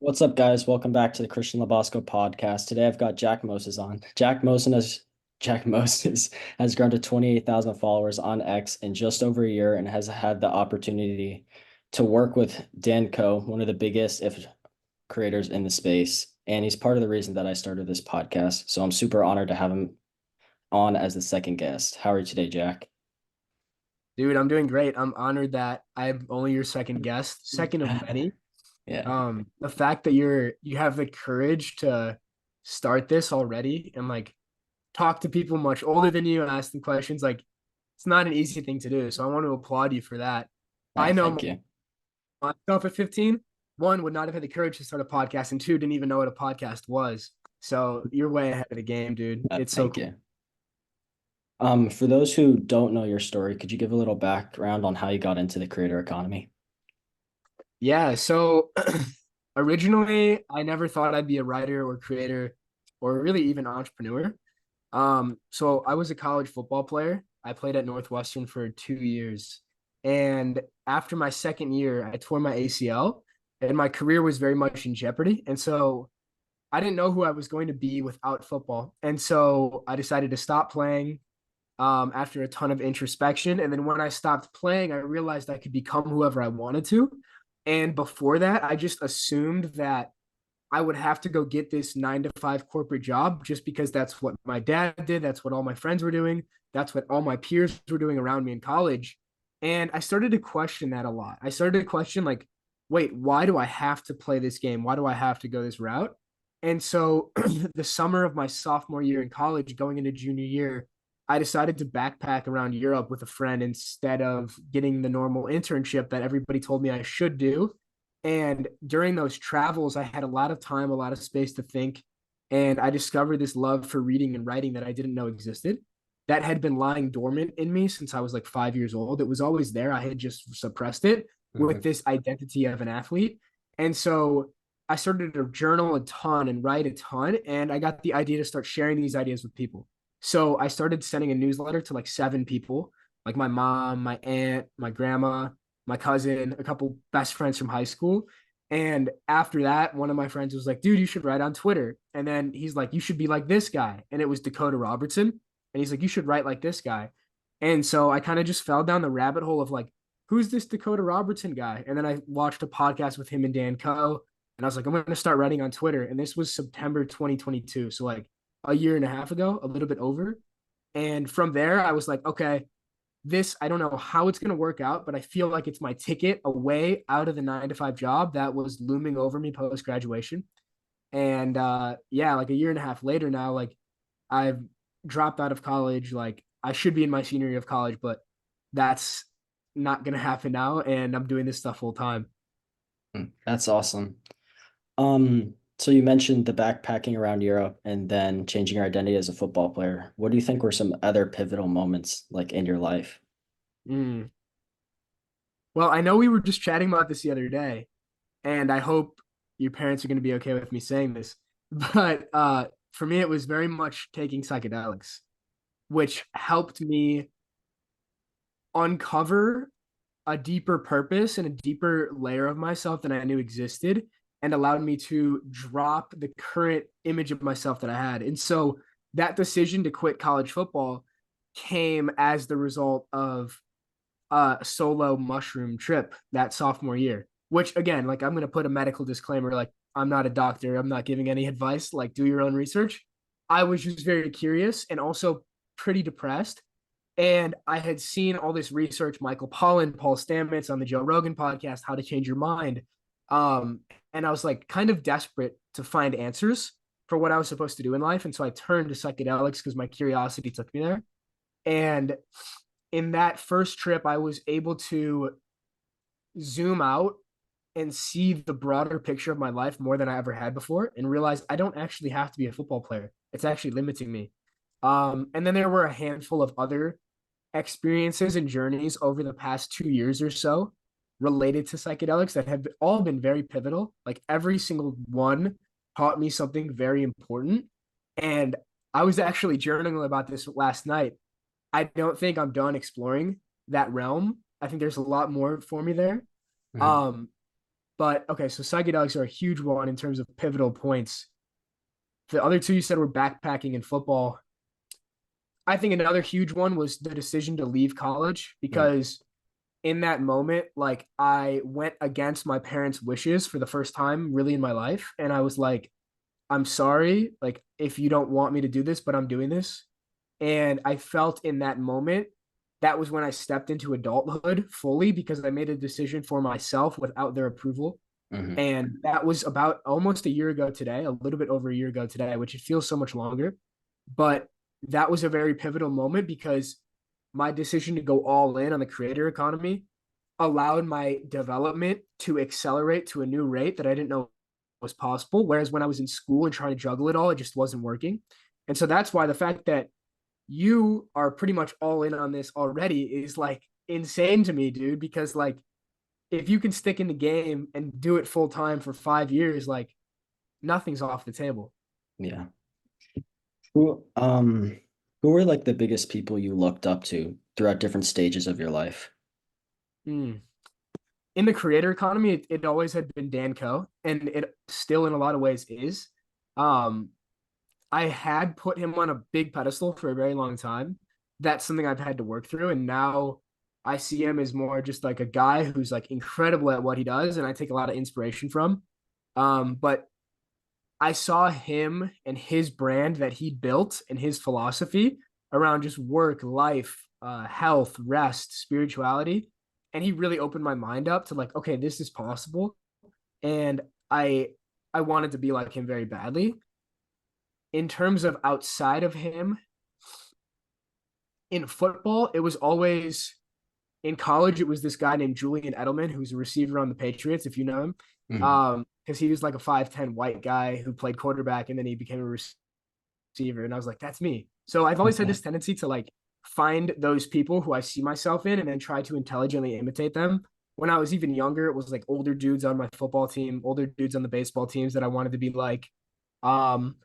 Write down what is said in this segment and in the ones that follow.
What's up, guys? Welcome back to the Christian Labasco podcast. Today I've got Jack Moses on. Jack Moses has grown to 28,000 followers on X in just over a year and has had the opportunity to work with Dan Coe, one of the biggest, if creators in the space. And he's part of the reason that I started this podcast. So I'm super honored to have him on as the second guest. How are you today, Jack? Dude, I'm doing great. I'm honored that I'm only your second guest, second of many. Yeah. The fact that you have the courage to start this already and like talk to people much older than you and ask them questions, like it's not an easy thing to do. So I want to applaud you for that. I know Thank you. myself at 15, one would not have had the courage to start a podcast, and two didn't even know what a podcast was. So you're way ahead of the game, dude. It's so Thank cool. you. For those who don't know your story, could you give a little background on how you got into the creator economy? Yeah, so originally I never thought I'd be a writer or creator or really even entrepreneur. So I was a college football player. I played at Northwestern for 2 years. And after my second year, I tore my ACL and my career was very much in jeopardy. And so I didn't know who I was going to be without football. And so I decided to stop playing after a ton of introspection. And then when I stopped playing, I realized I could become whoever I wanted to. And before that, I just assumed that I would have to go get this 9 to 5 corporate job just because that's what my dad did. That's what all my friends were doing. That's what all my peers were doing around me in college. And I started to question that a lot. I started to question, like, wait, why do I have to play this game? Why do I have to go this route? And so the summer of my sophomore year in college, going into junior year, I decided to backpack around Europe with a friend instead of getting the normal internship that everybody told me I should do. And during those travels, I had a lot of time, a lot of space to think. And I discovered this love for reading and writing that I didn't know existed. That had been lying dormant in me since I was like 5 years old. It was always there. I had just suppressed it with Mhm. this identity of an athlete. And so I started to journal a ton and write a ton. And I got the idea to start sharing these ideas with people. So I started sending a newsletter to like 7 people, like my mom, my aunt, my grandma, my cousin, a couple best friends from high school. And after that, one of my friends was like, dude, you should write on Twitter. And then he's like, you should be like this guy. And it was Dakota Robertson. And he's like, you should write like this guy. And so I kind of just fell down the rabbit hole of like, who's this Dakota Robertson guy? And then I watched a podcast with him and Dan Coe. And I was like, I'm going to start writing on Twitter. And this was September 2022. So like a year and a half ago, a little bit over. And from there, I was like, okay, this, I don't know how it's going to work out, but I feel like it's my ticket away out of the 9 to 5 job that was looming over me post graduation. And yeah, like a year and a half later now, like I've dropped out of college. Like I should be in my senior year of college, but that's not going to happen now. And I'm doing this stuff full time. That's awesome. So you mentioned the backpacking around Europe and then changing your identity as a football player. What do you think were some other pivotal moments like in your life? Mm. Well, I know we were just chatting about this the other day, and I hope your parents are going to be okay with me saying this. But for me, it was very much taking psychedelics, which helped me uncover a deeper purpose and a deeper layer of myself than I knew existed, and allowed me to drop the current image of myself that I had. And so that decision to quit college football came as the result of a solo mushroom trip that sophomore year, which again, like I'm going to put a medical disclaimer, like I'm not a doctor. I'm not giving any advice. Like do your own research. I was just very curious and also pretty depressed. And I had seen all this research, Michael Pollan, Paul Stamets on the Joe Rogan podcast, How to Change Your Mind. And I was like kind of desperate to find answers for what I was supposed to do in life. And so I turned to psychedelics because my curiosity took me there. And in that first trip, I was able to zoom out and see the broader picture of my life more than I ever had before and realize I don't actually have to be a football player. It's actually limiting me. And then there were a handful of other experiences and journeys over the past 2 years or so related to psychedelics that have all been very pivotal. Like every single one taught me something very important. And I was actually journaling about this last night. I don't think I'm done exploring that realm. I think there's a lot more for me there. Mhm. Um, But okay, so psychedelics are a huge one in terms of pivotal points. The other two you said were backpacking and football. I think another huge one was the decision to leave college Mm, because in that moment, like I went against my parents' wishes for the first time really in my life. And I was like, I'm sorry, like if you don't want me to do this, but I'm doing this. And I felt in that moment, that was when I stepped into adulthood fully because I made a decision for myself without their approval. mhm. And that was about almost a year ago today, a little bit over a year ago today, which it feels so much longer. But that was a very pivotal moment because my decision to go all in on the creator economy allowed my development to accelerate to a new rate that I didn't know was possible. Whereas when I was in school and trying to juggle it all, it just wasn't working. And so that's why the fact that you are pretty much all in on this already is like insane to me, dude, because like if you can stick in the game and do it full time for 5 years, like nothing's off the table. Yeah. Who who were like the biggest people you looked up to throughout different stages of your life? Mm. In the creator economy, it always had been Dan Coe, and it still in a lot of ways is. Um, I had put him on a big pedestal for a very long time. That's something I've had to work through, and now I see him as more just like a guy who's like incredible at what he does, and I take a lot of inspiration from. But I saw him and his brand that he built and his philosophy around just work, life, health, rest, spirituality. And he really opened my mind up to like, okay, this is possible. And I wanted to be like him very badly. In terms of outside of him, in football, it was always in college, it was this guy named Julian Edelman, who's a receiver on the Patriots, if you know him. Mhm. Because he was like a 5'10" white guy who played quarterback and then he became a receiver. And I was like, that's me. So I've always had Okay. this tendency to like find those people who I see myself in and then try to intelligently imitate them. When I was even younger, it was like older dudes on my football team, older dudes on the baseball teams that I wanted to be like. Um,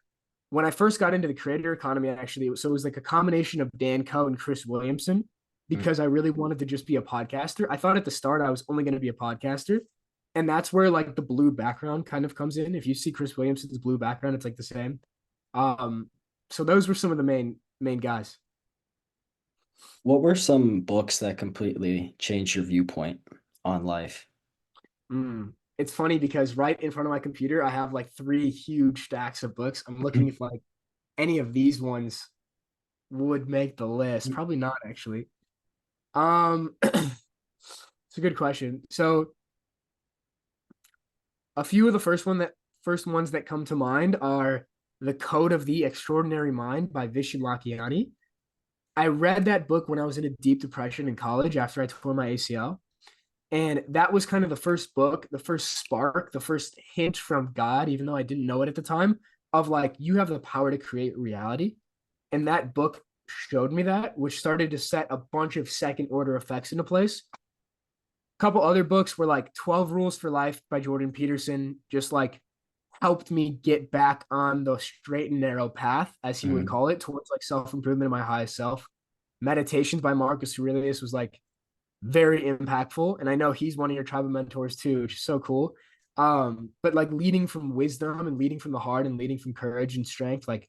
when I first got into the creator economy, actually, so it was like a combination of Dan Coe and Chris Williamson Mm. because I really wanted to just be a podcaster. I thought at the start I was only going to be a podcaster. And that's where like the blue background kind of comes in. If you see Chris Williamson's blue background, it's like the same. Um, so those were some of the main guys. What were some books that completely changed your viewpoint on life? It's funny because right in front of my computer, I have like three huge stacks of books. I'm looking if like any of these ones would make the list. Probably not actually. It's a good question. So a few of the first ones that come to mind are The Code of the Extraordinary Mind by Vishen Lakhiani. I read that book when I was in a deep depression in college after I tore my ACL. And that was kind of the first book, the first spark, the first hint from God, even though I didn't know it at the time, of like, you have the power to create reality. And that book showed me that, which started to set a bunch of second order effects into place. A couple other books were like 12 Rules for Life by Jordan Peterson, just like helped me get back on the straight and narrow path, as he would Mhm. call it, towards like self improvement in my highest self. Meditations by Marcus Aurelius was like very impactful. And I know he's one of your tribal mentors too, which is so cool. But like leading from wisdom and leading from the heart and leading from courage and strength, like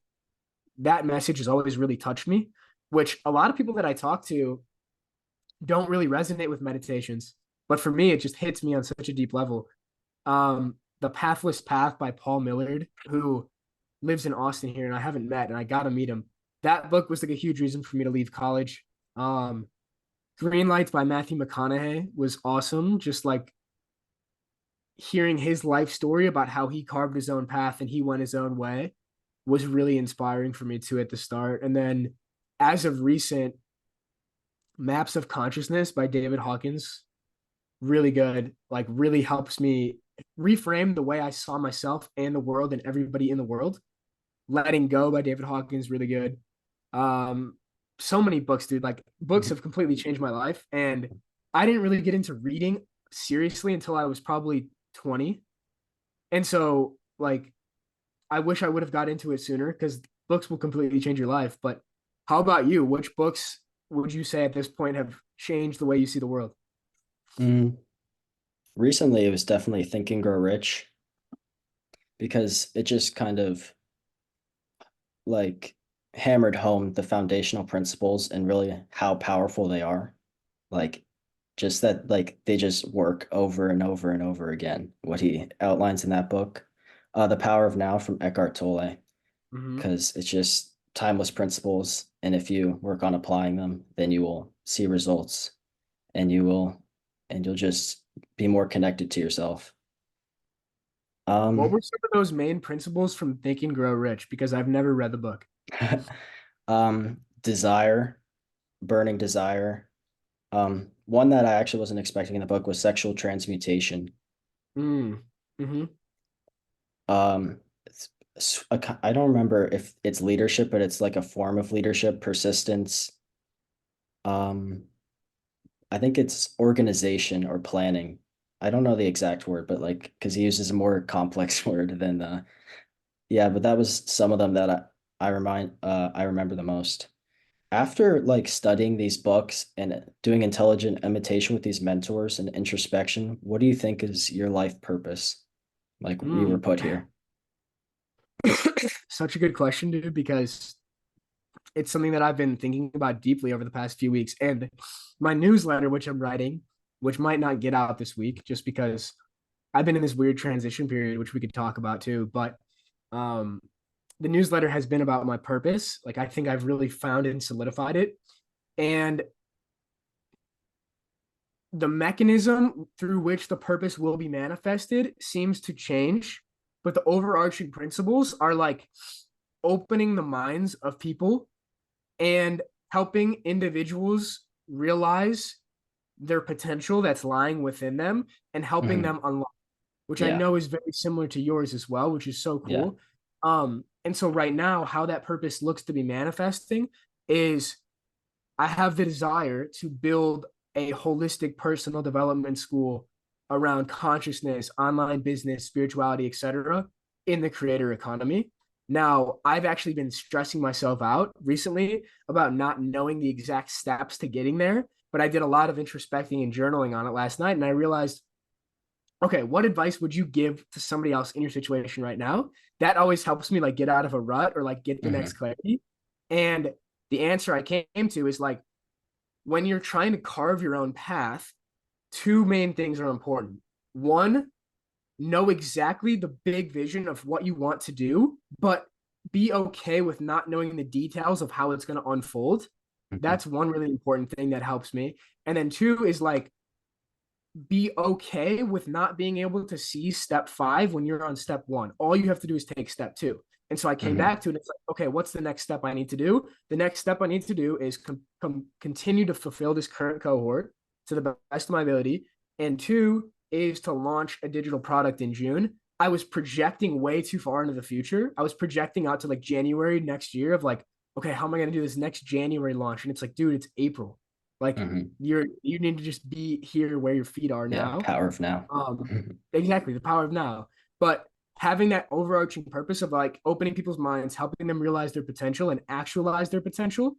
that message has always really touched me, which a lot of people that I talk to don't really resonate with meditations. But for me, it just hits me on such a deep level. The Pathless Path by Paul Millard, who lives in Austin here, and I haven't met, and I got to meet him. That book was like a huge reason for me to leave college. Green Lights by Matthew McConaughey was awesome. Just like hearing his life story about how he carved his own path and he went his own way was really inspiring for me too at the start. And then as of recent, Maps of Consciousness by David Hawkins, really good. Like really helps me reframe the way I saw myself and the world and everybody in the world. Letting Go by David Hawkins, really good. Um, so many books, dude. Like books have completely changed my life. And I didn't really get into reading seriously until I was probably 20. And so like I wish I would have got into it sooner because books will completely change your life. But how about you? Which books would you say at this point have changed the way you see the world? Mm. Recently it was definitely Think and Grow Rich because it just kind of like hammered home the foundational principles and really how powerful they are. Like just that like they just work over and over and over again. What he outlines in that book, The Power of Now from Eckhart Tolle, Hmm. because it's just timeless principles. And if you work on applying them, then you will see results and you'll just be more connected to yourself. What Um, were some of those main principles from Think and Grow Rich? Because I've never read the book. desire, burning desire. One that I actually wasn't expecting in the book was sexual transmutation. Mm. Hmm. Um, I don't remember if it's leadership, but it's like a form of leadership, persistence. Um, I think it's organization or planning. I don't know the exact word, but like, because he uses a more complex word than yeah, but that was some of them that I remember the most. After like studying these books and doing intelligent imitation with these mentors and introspection, what do you think is your life purpose? Like we were Mm. put here. Such a good question, dude, because it's something that I've been thinking about deeply over the past few weeks. And my newsletter, which I'm writing, which might not get out this week just because I've been in this weird transition period, which we could talk about too. But um, the newsletter has been about my purpose. Like, I think I've really found and solidified it. And the mechanism through which the purpose will be manifested seems to change, but the overarching principles are like opening the minds of people and helping individuals realize their potential that's lying within them and helping Mhm. them unlock, which I Yeah, know is very similar to yours as well, which is so yeah. cool. And so right now, how that purpose looks to be manifesting is I have the desire to build a holistic personal development school around consciousness, online business, spirituality, etc., in the creator economy. Now, I've actually been stressing myself out recently about not knowing the exact steps to getting there, but I did a lot of introspecting and journaling on it last night, and I realized, okay, what advice would you give to somebody else in your situation right now? That always helps me like get out of a rut or like get the next Hmm. clarity. And the answer I came to is like when you're trying to carve your own path, two main things are important. One, know exactly the big vision of what you want to do, but be okay with not knowing the details of how it's going to unfold. Hmm. That's one really important thing that helps me. And then two is like be okay with not being able to see step five when you're on step one. All you have to do is take step two. And so I came Hmm. back to it. It's like, okay, what's the next step I need to do? The next step I need to do is continue to fulfill this current cohort to the best of my ability. And two is to launch a digital product in June. I was projecting way too far into the future. I was projecting out to like January next year of like, okay, how am I going to do this next January launch? And it's like, dude, it's April. Like Hmm. you need to just be here where your feet are Yeah, now. power of now. Exactly, the power of now. But having that overarching purpose of like opening people's minds, helping them realize their potential and actualize their potential,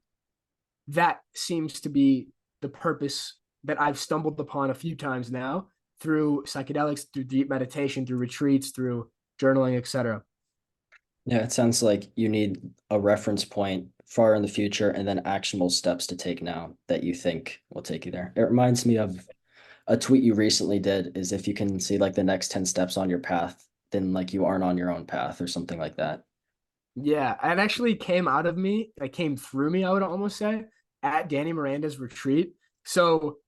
that seems to be the purpose that I've stumbled upon a few times now through psychedelics, through deep meditation, through retreats, through journaling, etc. Yeah, it sounds like you need a reference point far in the future and then actionable steps to take now that you think will take you there. It reminds me of a tweet you recently did is if you can see like the next 10 steps on your path, then like you aren't on your own path or something like that. Yeah, it actually came out of me, it came through me, I would almost say, at Danny Miranda's retreat. So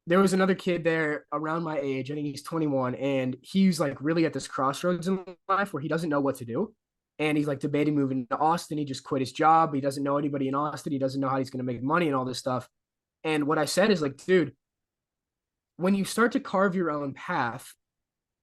there was another kid there around my age. I think he's 21, and he's like really at this crossroads in life where he doesn't know what to do. And he's like debating moving to Austin. He just quit his job. He doesn't know anybody in Austin. He doesn't know how he's going to make money and all this stuff. And what I said is like, dude, when you start to carve your own path,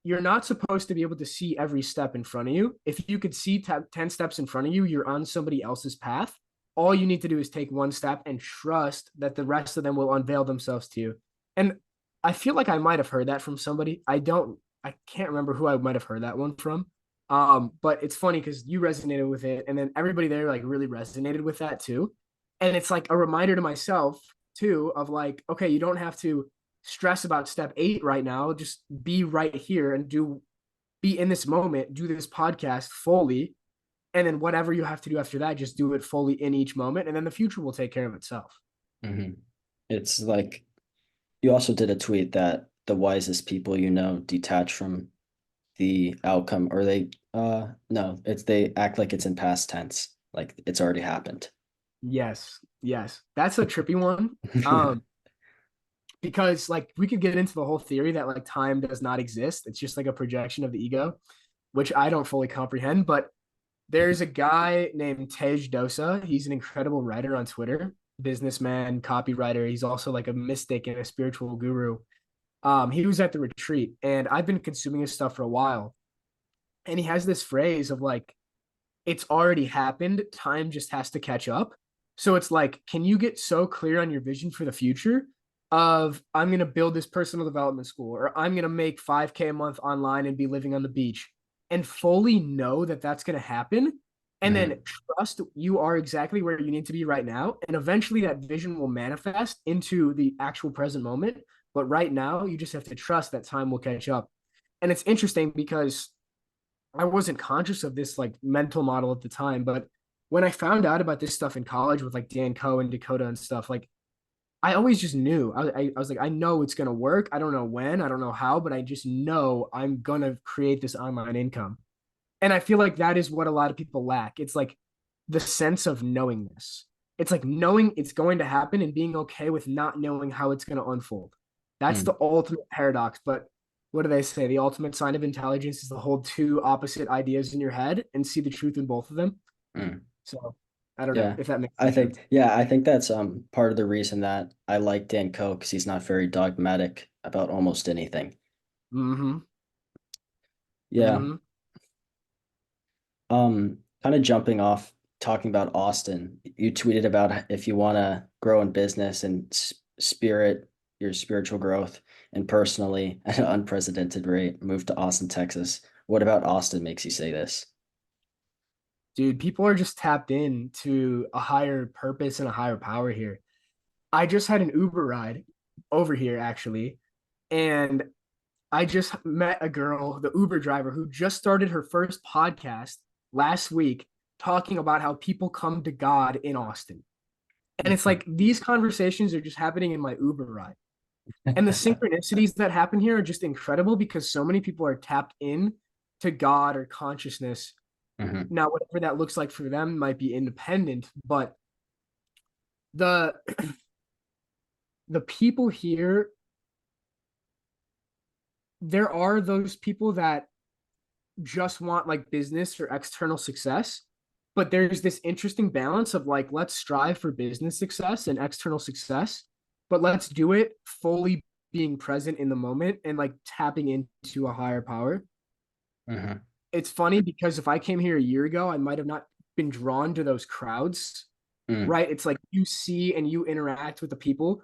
you're not supposed to be able to see every step in front of you. If you could see 10 steps in front of you, you're on somebody else's path. All you need to do is take one step and trust that the rest of them will unveil themselves to you. And I feel like I might have heard that from somebody. I can't remember who I might have heard that one from. But it's funny because you resonated with it, and then everybody there like really resonated with that too. And it's like a reminder to myself too of like, okay, you don't have to stress about step 8 right now. Just be right here and be in this moment, do this podcast fully. And then whatever you have to do after that, just do it fully in each moment. And then the future will take care of itself. Mhm. It's like you also did a tweet that the wisest people you know detach from the outcome, or they no, it's they act like it's in past tense, like it's already happened. Yes. Yes. That's a trippy one. Um, because like we could get into the whole theory that like time does not exist. It's just like a projection of the ego, which I don't fully comprehend. But there's a guy named Tej Dosa. He's an incredible writer on Twitter, businessman, copywriter. He's also like a mystic and a spiritual guru. He was at the retreat, and I've been consuming his stuff for a while. And he has this phrase of like, it's already happened. Time just has to catch up. So it's like, can you get so clear on your vision for the future of I'm going to build this personal development school, or I'm going to make 5K a month online and be living on the beach, and fully know that that's going to happen, and then Mhm. trust you are exactly where you need to be right now, and eventually that vision will manifest into the actual present moment. But right now, you just have to trust that time will catch up. And it's interesting because I wasn't conscious of this like mental model at the time, but when I found out about this stuff in college with like Dan Coe and Dakota and stuff, like I always just knew. I was like, I know it's gonna work. I don't know when, I don't know how, but I just know I'm gonna create this online income. And I feel like that is what a lot of people lack. It's like the sense of knowingness. It's like knowing it's going to happen and being okay with not knowing how it's going to unfold. That's Mm. the ultimate paradox. But what do they say? The ultimate sign of intelligence is to hold two opposite ideas in your head and see the truth in both of them. Mm. So I don't know Yeah. if that makes I any sense. think yeah, I think that's part of the reason that I like Dan Koch, because he's not very dogmatic about almost anything. Mm-hmm. Yeah. Mm-hmm. Kind of jumping off talking about Austin, you tweeted about if you want to grow in business and spirit your spiritual growth and personally at an unprecedented rate, move to Austin, Texas. What about Austin makes you say this? Dude, people are just tapped in to a higher purpose and a higher power here. I just had an Uber ride over here actually, and I just met a girl, the Uber driver, who just started her first podcast last week talking about how people come to God in Austin. And it's like these conversations are just happening in my Uber ride. And the synchronicities that happen here are just incredible because so many people are tapped in to God or consciousness. Mhm. Now, whatever that looks like for them might be independent, but the the people here, there are those people that just want like business or external success. But there's this interesting balance of like, let's strive for business success and external success, but let's do it fully being present in the moment and like tapping into a higher power. Mhm. It's funny because if I came here a year ago, I might have not been drawn to those crowds, Mm. right? It's like you see and you interact with the people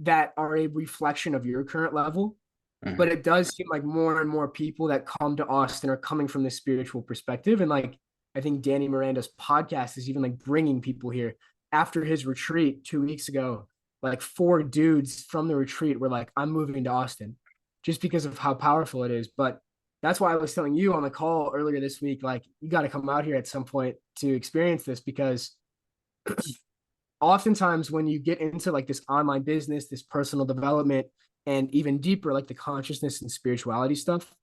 that are a reflection of your current level. But Mhm. it does seem like more and more people that come to Austin are coming from this spiritual perspective. And like, I think Danny Miranda's podcast is even like bringing people here. After his retreat 2 weeks ago, like 4 dudes from the retreat were like, I'm moving to Austin just because of how powerful it is. But that's why I was telling you on the call earlier this week, like, you got to come out here at some point to experience this because oftentimes when you get into like this online business, this personal development, and even deeper, like the consciousness and spirituality stuff,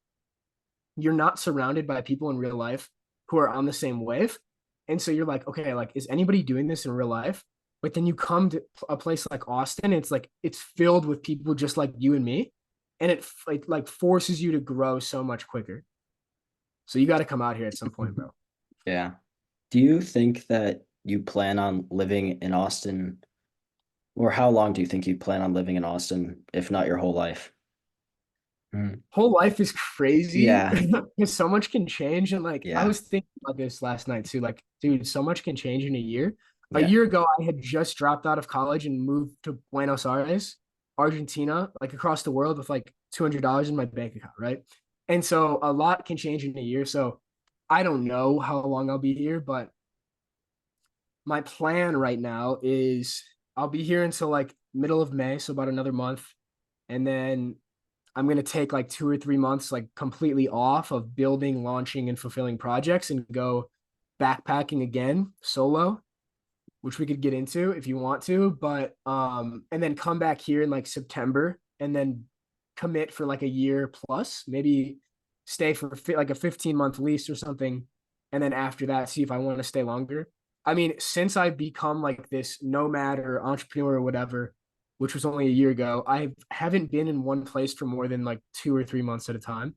you're not surrounded by people in real life who are on the same wave. And so you're like, okay, like, is anybody doing this in real life? But then you come to a place like Austin, it's like it's filled with people just like you and me. And it like forces you to grow so much quicker. So you got to come out here at some point, bro. Yeah. Do you think that you plan on living in Austin, or how long do you think you plan on living in Austin, if not your whole life? Mm. Whole life is crazy Yeah. because so much can change. And like I Yeah. was thinking about this last night too. Like, dude, so much can change in a year. A Yeah. year ago, I had just dropped out of college and moved to Buenos Aires, Argentina, like across the world with like $200 in my bank account, right? And so a lot can change in a year. So I don't know how long I'll be here, but my plan right now is I'll be here until like middle of May, so about another month. and then I'm going to take like 2 or 3 months like completely off of building, launching, and fulfilling projects and go backpacking again solo, which we could get into if you want to, but and then come back here in like September and then commit for like a year plus, maybe stay for like a 15-month lease or something, and then after that see if I want to stay longer. I mean, since I've become like this nomad or entrepreneur or whatever, which was only a year ago, I haven't been in one place for more than like 2 or 3 months at a time.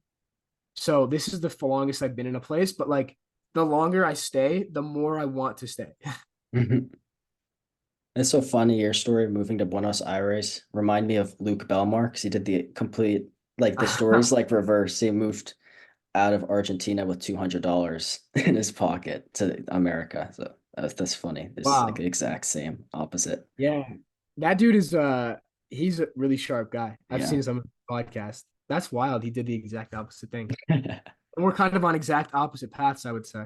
So this is the longest I've been in a place, but like the longer I stay, the more I want to stay. It's so funny. Your story of moving to Buenos Aires remind me of Luke Belmar because he did the complete like the story's like reverse. He moved out of Argentina with $200 in his pocket to America. So that's funny. It's like Wow. the exact same opposite. Yeah. That dude is he's a really sharp guy. I've Yeah. seen some podcasts. That's wild. He did the exact opposite thing. And we're kind of on exact opposite paths, I would say.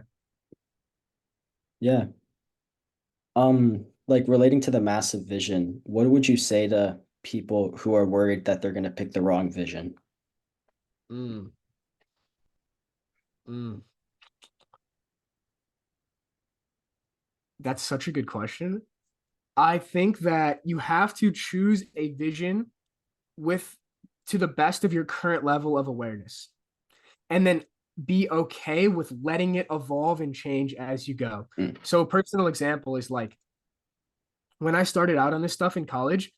Yeah. Like relating to the massive vision, what would you say to people who are worried that they're going to pick the wrong vision? Mm, mm. That's such a good question. I think that you have to choose a vision with to the best of your current level of awareness, and then be okay with letting it evolve and change as you go. Mm, So a personal example is like when I started out on this stuff in college,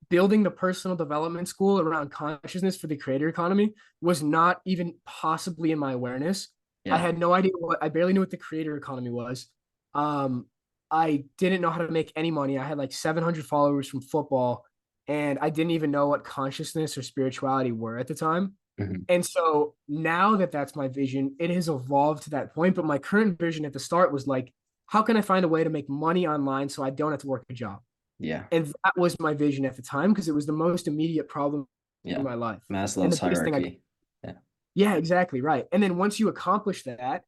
building the personal development school around consciousness for the creator economy was not even possibly in my awareness. I yeah. had no idea I barely knew what the creator economy was. Um, I didn't know how to make any money. I had like 700 followers from football, and I didn't even know what consciousness or spirituality were at the time. Mhm. And so now that that's my vision, it has evolved to that point. But my current vision at the start was like, how can I find a way to make money online so I don't have to work a job? Yeah. And that was my vision at the time because it was the most immediate problem in Yeah. my life. And the Maslow's biggest thing I could, hierarchy. Yeah. yeah, exactly. Right. And then once you accomplish that,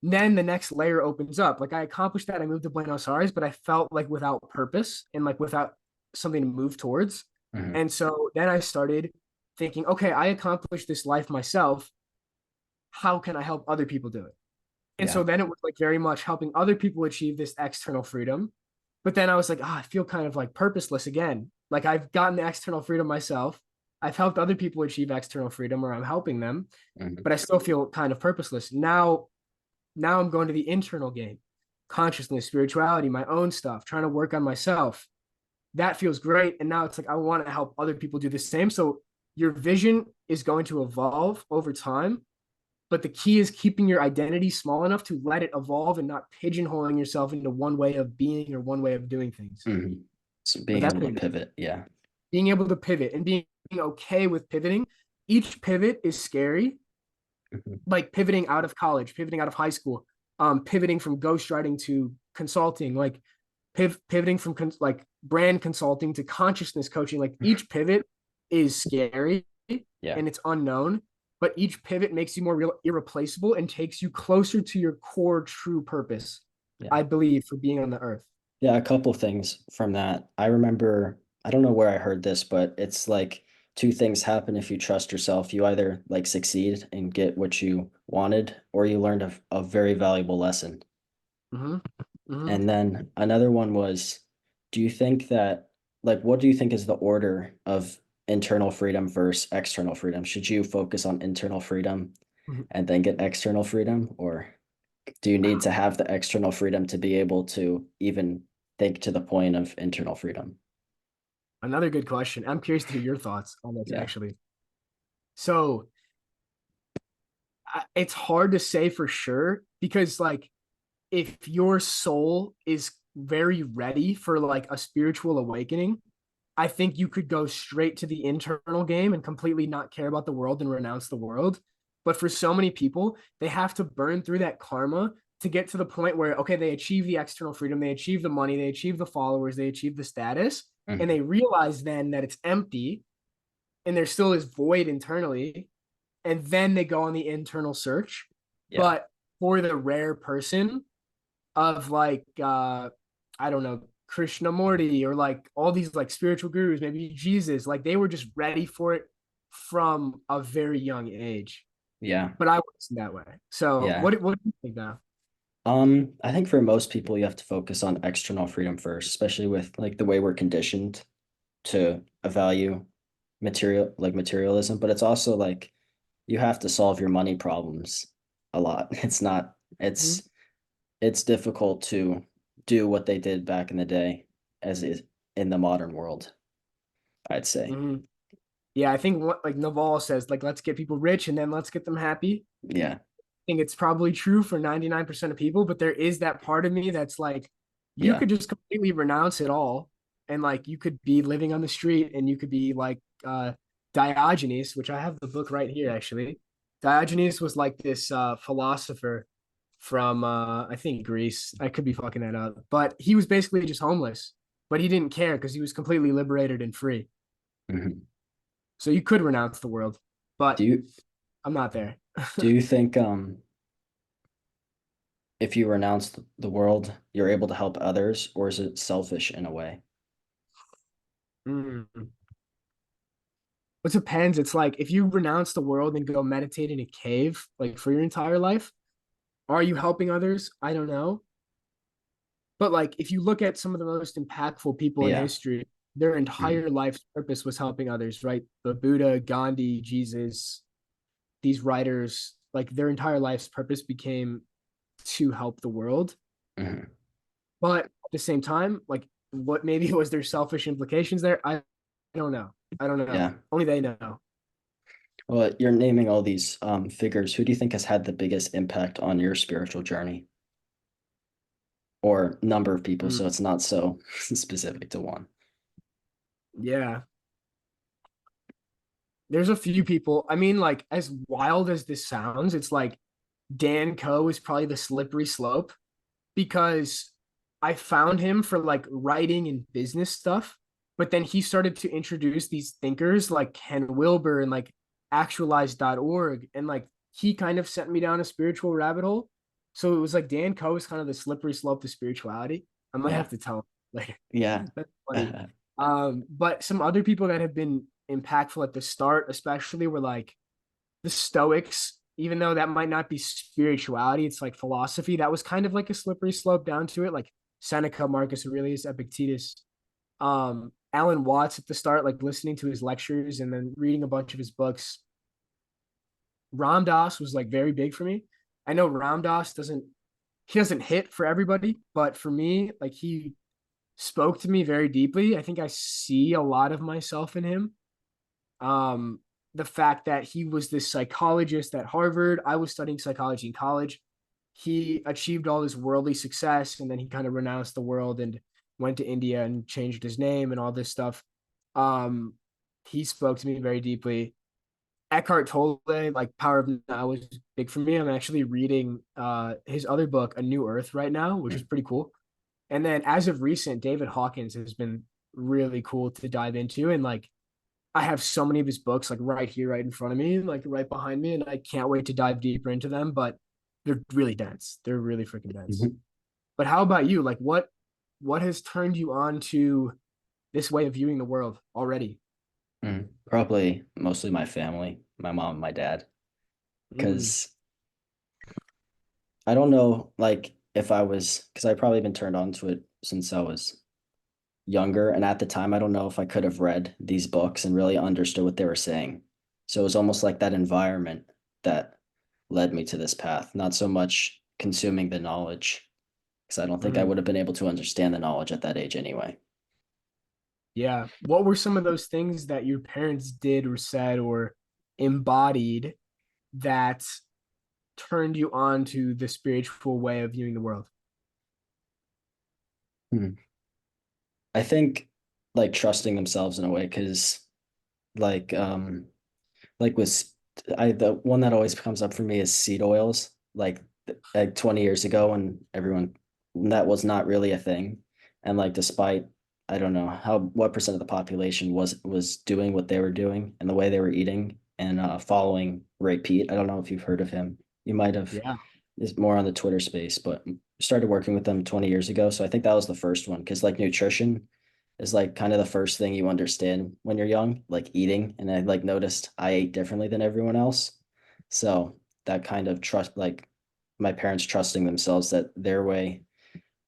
then the next layer opens up. Like I accomplished that. I moved to Buenos Aires, but I felt like without purpose and like without something to move towards. Mhm. And so then I started thinking, okay, I accomplished this life myself. How can I help other people do it? And Yeah. so then it was like very much helping other people achieve this external freedom. But then I was like, I feel kind of like purposeless again. Like I've gotten the external freedom myself. I've helped other people achieve external freedom or I'm helping them, Mhm. but I still feel kind of purposeless. Now I'm going to the internal game, consciousness, spirituality, my own stuff, trying to work on myself. That feels great. And now it's like I want to help other people do the same. So your vision is going to evolve over time, but the key is keeping your identity small enough to let it evolve and not pigeonholing yourself into one way of being or one way of doing things. Mhm. So But being that's able to been pivot. Yeah. being able to pivot and being okay with pivoting. Each pivot is scary, Mhm. like pivoting out of college, pivoting out of high school, pivoting from ghostwriting to consulting, like pivoting from like brand consulting to consciousness coaching. Like each pivot is scary Yeah. and it's unknown, but each pivot makes you more irreplaceable and takes you closer to your core true purpose, Yeah. I believe, for being on the earth. Yeah, a couple things from that. I remember, I don't know where I heard this, but it's like two things happen if you trust yourself. You either like succeed and get what you wanted, or you learned a very valuable lesson. Mm-hmm. Mm-hmm. And then another one was, do you think that, like, what do you think is the order of internal freedom versus external freedom? Should you focus on internal freedom Mm-hmm. and then get external freedom, or do you need to have the external freedom to be able to even think to the point of internal freedom? Another good question. I'm curious to hear your thoughts on this, Yeah. actually. So it's hard to say for sure because, like, if your soul is very ready for like a spiritual awakening, I think you could go straight to the internal game and completely not care about the world and renounce the world. But for so many people, they have to burn through that karma to get to the point where, okay, they achieve the external freedom, they achieve the money, they achieve the followers, they achieve the status, and Mhm. they realize then that it's empty and there still is void internally. And then they go on the internal search. Yeah. But for the rare person of like, I don't know, Krishnamurti or like all these like spiritual gurus, maybe Jesus, like they were just ready for it from a very young age. Yeah. But I wasn't that way. So Yeah. what do you think now? I think for most people, you have to focus on external freedom first, especially with like the way we're conditioned to value materialism, but it's also like you have to solve your money problems a lot. It's not, Mhm. it's difficult to do what they did back in the day as is in the modern world, I'd say. Mhm. Yeah, I think what like Naval says, like let's get people rich and then let's get them happy. Yeah. I think it's probably true for 99% of people, but there is that part of me that's like, you Yeah. could just completely renounce it all. And like you could be living on the street and you could be like Diogenes, which I have the book right here actually. Diogenes was like this philosopher from I think Greece. I could be fucking that up. But he was basically just homeless, but he didn't care because he was completely liberated and free. Mhm. So you could renounce the world, Do but you I'm not there. do you think if you renounce the world, you're able to help others, or is it selfish in a way? Mm. It depends. It's like if you renounce the world and go meditate in a cave, like for your entire life, are you helping others? I don't know. But like if you look at some of the most impactful people in Yeah. history, their Mhm. entire life's purpose was helping others, right? The Buddha, Gandhi, Jesus, these writers, like their entire life's purpose became to help the world. Mhm. But at the same time, like what maybe was their selfish implications there? I don't know. I don't know. Yeah. Only they know. Well, you're naming all these figures. Who do you think has had the biggest impact on your spiritual journey? Or number of people, Mm, so it's not so specific to one. yeah. There's a few people. I mean, like, as wild as this sounds, it's like Dan Coe is probably the slippery slope because I found him for like writing and business stuff. But then he started to introduce these thinkers like Ken Wilber and like actualize.org. And like he kind of sent me down a spiritual rabbit hole. So it was like Dan Coe is kind of the slippery slope to spirituality. I might Yeah. have to tell him later. Yeah. That's funny. But some other people that have been impactful at the start, especially, were like the Stoics. Even though that might not be spirituality, it's like philosophy. That was kind of like a slippery slope down to it, like Seneca, Marcus Aurelius, Epictetus, Alan Watts at the start, like listening to his lectures and then reading a bunch of his books. Ram Dass was like very big for me. I know Ram Dass doesn't hit for everybody, but for me, like he spoke to me very deeply. I think I see a lot of myself in him. Um, the fact that he was this psychologist at Harvard, I was studying psychology in college. He achieved all this worldly success and then he kind of renounced the world and went to India and changed his name and all this stuff. Um, he spoke to me very deeply. Eckhart Tolle, like Power of Now, was big for me. I'm actually reading his other book, A New Earth, right now, which is pretty cool. And then as of recent, David Hawkins has been really cool to dive into. And like I have so many of his books like right here, right in front of me, like right behind me, and I can't wait to dive deeper into them. But they're really dense. They're really freaking dense. Mhm. But how about you? Like what has turned you on to this way of viewing the world already? Probably mostly my family, my mom and my dad, Mm, because I don't know, like if I was, because I've probably been turned on to it since I was younger, and at the time, I don't know if I could have read these books and really understood what they were saying. So it was almost like that environment that led me to this path, not so much consuming the knowledge, because I don't think I mm, would have been able to understand the knowledge at that age anyway. yeah. What were some of those things that your parents did or said or embodied that turned you on to the spiritual way of viewing the world? Hmm. I think like trusting themselves in a way, because like like with the one that always comes up for me is seed oils. Like 20 years ago, when everyone when that was not really a thing, and like despite I don't know how what percent of the population was doing what they were doing and the way they were eating and following Ray Peat. I don't know if you've heard of him. You might have. Yeah. is more on the Twitter space, but started working with them 20 years ago. So I think that was the first one because like nutrition is like kind of the first thing you understand when you're young, like eating. And I like noticed I ate differently than everyone else. So that kind of trust, like my parents trusting themselves that their way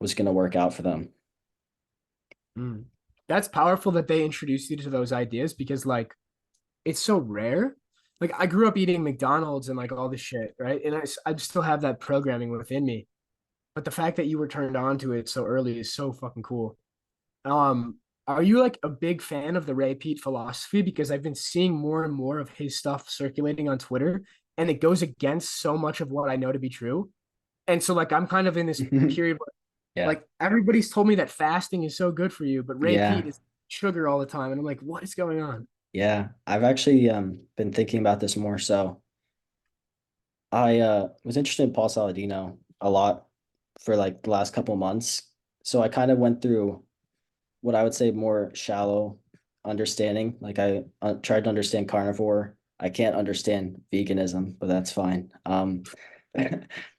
was going to work out for them. Mm. That's powerful that they introduced you to those ideas because like it's so rare. Like I grew up eating McDonald's and like all this shit, right? And I still have that programming within me. But the fact that you were turned on to it so early is so fucking cool. Um, are you like a big fan of the Ray Peat philosophy? Because I've been seeing more and more of his stuff circulating on Twitter, and it goes against so much of what I know to be true. And so like I'm kind of in this period where Yeah. like everybody's told me that fasting is so good for you, but Ray Yeah. Peat is sugar all the time. And I'm like, what is going on? Yeah. I've actually been thinking about this more. So I was interested in Paul Saladino a lot for like the last couple months. So I kind of went through what I would say more shallow understanding. Like I tried to understand carnivore. I can't understand veganism, but that's fine. And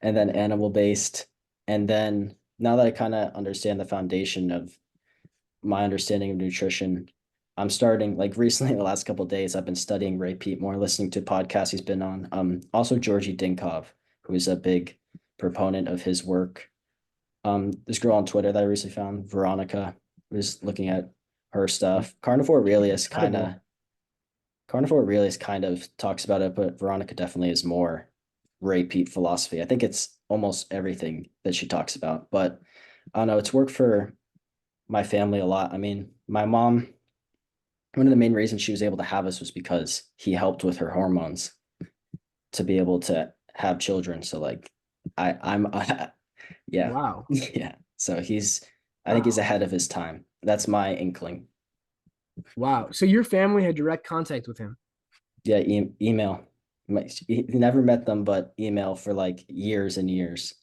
then animal based. And then now that I kind of understand the foundation of my understanding of nutrition, I'm starting like recently in the last couple of days, I've been studying Ray Peat more, listening to podcasts he's been on. Also Georgi Dinkov, who is a big proponent of his work. This girl on Twitter that I recently found, Veronica, was looking at her stuff. Incredible. Carnivore Aurelius kind of talks about it, but Veronica definitely is more Ray Peat philosophy. I think it's almost everything that she talks about, but I don't know, it's worked for my family a lot. I mean, my mom, one of the main reasons she was able to have us was because he helped with her hormones to be able to have children. So like I'm yeah. Wow. Yeah. So I think he's Wow. ahead of his time. That's my inkling. Wow. So your family had direct contact with him. Yeah, email. He never met them, but email for like years and years.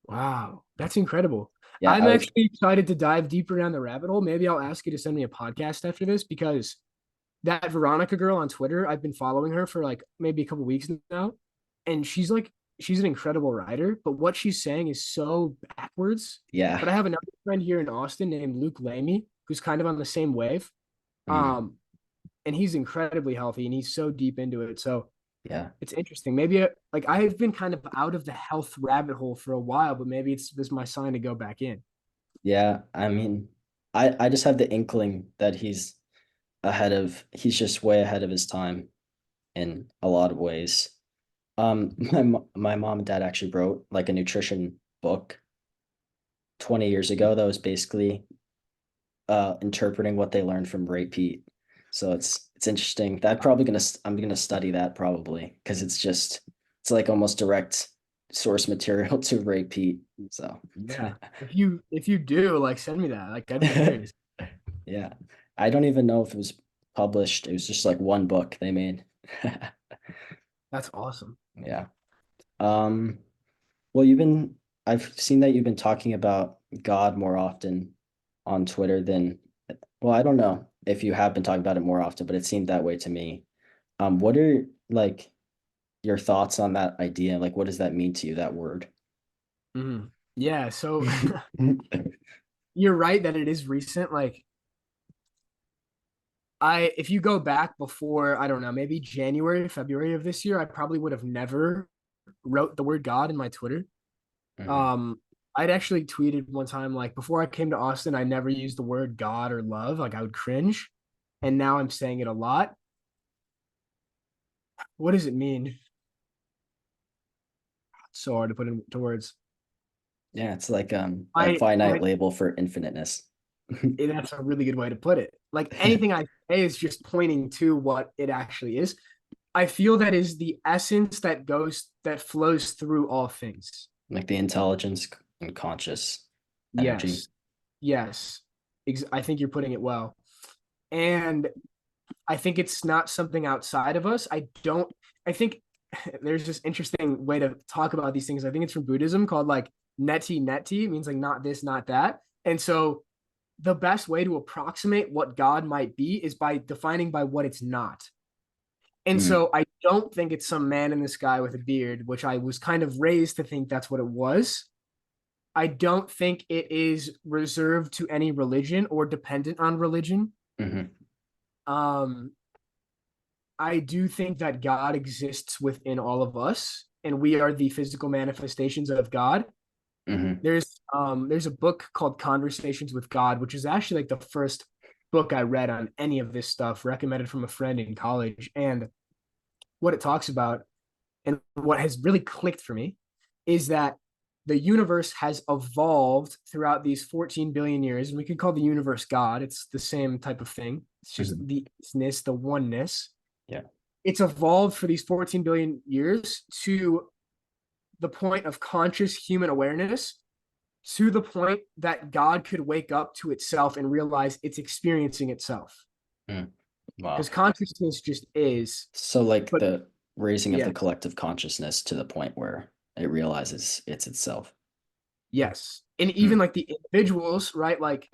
Wow. That's incredible. Yeah, I'm I was actually excited to dive deeper down the rabbit hole. Maybe I'll ask you to send me a podcast after this because that Veronica girl on Twitter, I've been following her for like maybe a couple weeks now. And she's an incredible writer, but what she's saying is so backwards. yeah. But I have another friend here in Austin named Luke Lamy, who's kind of on the same wave. Mm, Um, and he's incredibly healthy and he's so deep into it. So yeah. it's interesting. Maybe like I've been kind of out of the health rabbit hole for a while, but maybe it's this my sign to go back in. Yeah. I mean, I just have the inkling that he's just way ahead of his time in a lot of ways. My mom and dad actually wrote like a nutrition book 20 years ago that was basically interpreting what they learned from Ray Peat. So it's interesting. I'm gonna study that probably because it's like almost direct source material to Ray Peat. So Yeah. If you do, like send me that. Like I'd be curious. yeah. I don't even know if it was published. It was just like one book they made. That's awesome. Yeah. Um, well, I've seen that you've been talking about God more often on Twitter than, well, I don't know if you have been talking about it more often, but it seemed that way to me. What are like your thoughts on that idea? Like, what does that mean to you, that word? Mhm. Yeah, so you're right that it is recent. Like if you go back before, I don't know, maybe January, February of this year, I probably would have never wrote the word God in my Twitter. Mhm. Um, I'd actually tweeted one time, like before I came to Austin, I never used the word God or love. Like I would cringe. And now I'm saying it a lot. What does it mean? It's so hard to put into words. Yeah, it's like a I finite my label for infiniteness. that's a really good way to put it. Like anything I say is just pointing to what it actually is. I feel that is the essence that flows through all things. Like the intelligence and conscious energy. Yes. Yes. I think you're putting it well. And I think it's not something outside of us. I think there's this interesting way to talk about these things. I think it's from Buddhism called like neti neti, it means like not this, not that. And so the best way to approximate what God might be is by defining by what it's not. And Mm, so I don't think it's some man in the sky with a beard, which I was kind of raised to think that's what it was. I don't think it is reserved to any religion or dependent on religion. hmm Um, I do think that God exists within all of us, and we are the physical manifestations of God. hmm There's a book called Conversations with God, which is actually like the first book I read on any of this stuff, recommended from a friend in college. And what it talks about and what has really clicked for me is that the universe has evolved throughout these 14 billion years. And we could call the universe God. It's the same type of thing. It's just hmm the isness, the oneness. Yeah. It's evolved for these 14 billion years to the point of conscious human awareness, to the point that God could wake up to itself and realize it's experiencing itself. Mm. Because Wow. consciousness just is. So like But the raising of yeah, the collective consciousness to the point where it realizes it's itself. yes. And even Mm. like the individuals, right? Like,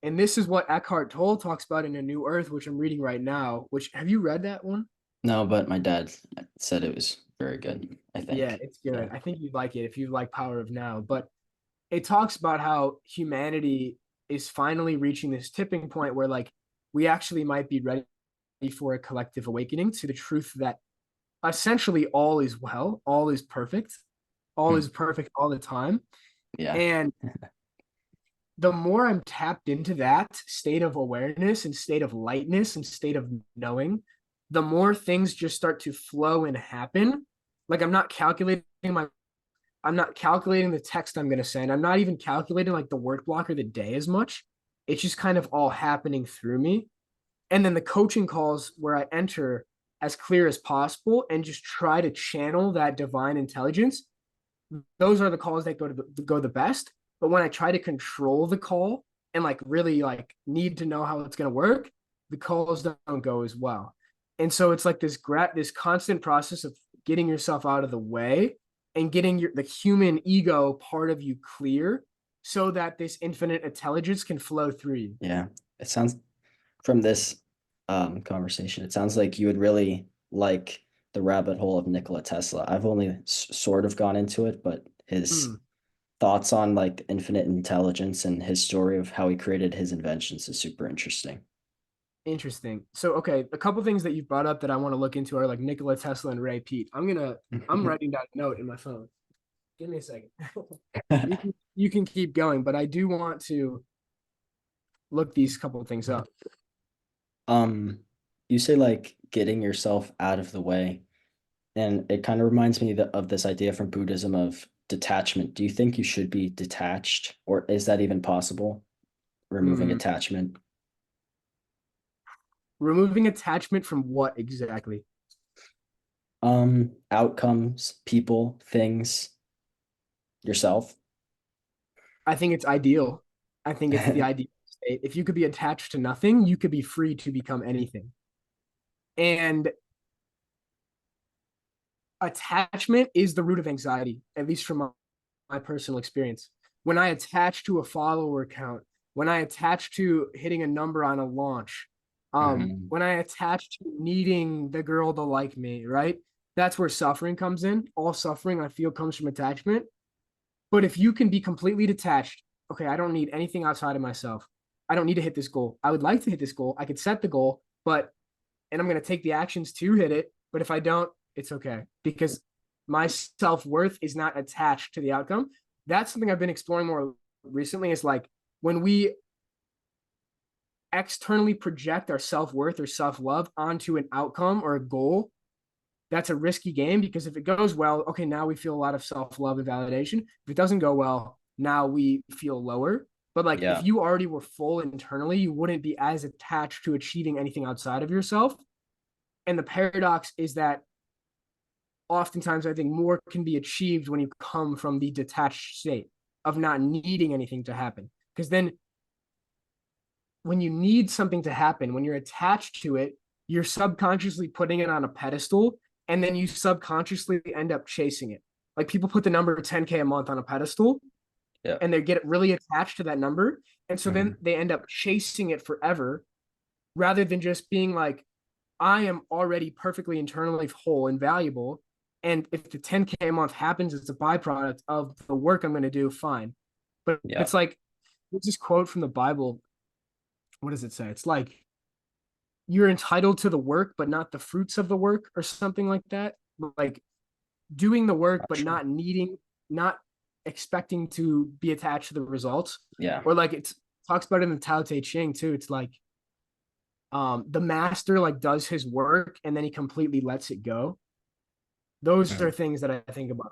and this is what Eckhart Tolle talks about in A New Earth, which I'm reading right now. Which have you read that one? No, but my dad said it was very good, I Yeah, think. it's Yeah. good. I think you'd like it if you like Power of Now. But it talks about how humanity is finally reaching this tipping point where like we actually might be ready for a collective awakening to the truth that essentially all is well, all Mm. is perfect all the time. Yeah. And the more I'm tapped into that state of awareness and state of lightness and state of knowing, the more things just start to flow and happen. Like I'm not calculating the text I'm going to send. I'm not even calculating like the work block or the day as much. It's just kind of all happening through me. And then the coaching calls where I enter as clear as possible and just try to channel that divine intelligence. Those are the calls that go the best. But when I try to control the call and like really like need to know how it's going to work, the calls don't go as well. And so it's like this constant process of getting yourself out of the way and getting the human ego part of you clear so that this infinite intelligence can flow through you. Yeah. It sounds from this conversation, it sounds like you would really like the rabbit hole of Nikola Tesla. I've only sort of gone into it, but his Hmm. thoughts on like infinite intelligence and his story of how he created his inventions is super interesting. Interesting. So, okay, a couple things that you've brought up that I want to look into are like Nikola Tesla and Ray Peat. I'm writing down a note in my phone. Give me a second. You can keep going, but I do want to look these couple of things up. Um, you say like getting yourself out of the way, and it kind of reminds me of this idea from Buddhism of detachment. Do you think you should be detached, or is that even possible? Removing Hmm. attachment. Removing attachment from what exactly? Outcomes, people, things, yourself. I think it's ideal. I think it's the ideal state. If you could be attached to nothing, you could be free to become anything. And attachment is the root of anxiety, at least from my personal experience. When I attach to a follower count, when I attach to hitting a number on a launch, Mhm. when I attach to needing the girl to like me, right? That's where suffering comes in. All suffering I feel comes from attachment. But if you can be completely detached, okay, I don't need anything outside of myself. I don't need to hit this goal. I would like to hit this goal. I could set the goal, but and I'm going to take the actions to hit it. But if I don't, it's okay because my self worth is not attached to the outcome. That's something I've been exploring more recently. Is like when we externally project our self worth or self love onto an outcome or a goal, that's a risky game because if it goes well, okay, now we feel a lot of self love and validation. If it doesn't go well, now we feel lower. But like if Yeah. you already were full internally, you wouldn't be as attached to achieving anything outside of yourself. And the paradox is that oftentimes I think more can be achieved when you come from the detached state of not needing anything to happen. Because then when you need something to happen, when you're attached to it, you're subconsciously putting it on a pedestal and then you subconsciously end up chasing it. Like people put the number 10K a month on a pedestal Yeah. and they get really attached to that number. And so then Mhm. they end up chasing it forever rather than just being like, I am already perfectly internally whole and valuable. And if the 10K a month happens as a byproduct of the work I'm going to do, fine. But Yeah. it's like, there's this quote from the Bible. What does it say? It's like, you're entitled to the work, but not the fruits of the work, or something like that. Like doing the work, Not but sure. not expecting to be attached to the results. Yeah. Or like it talks about it in the Tao Te Ching too. It's like the master like does his work and then he completely lets it go. Those are Mhm. things that I think about.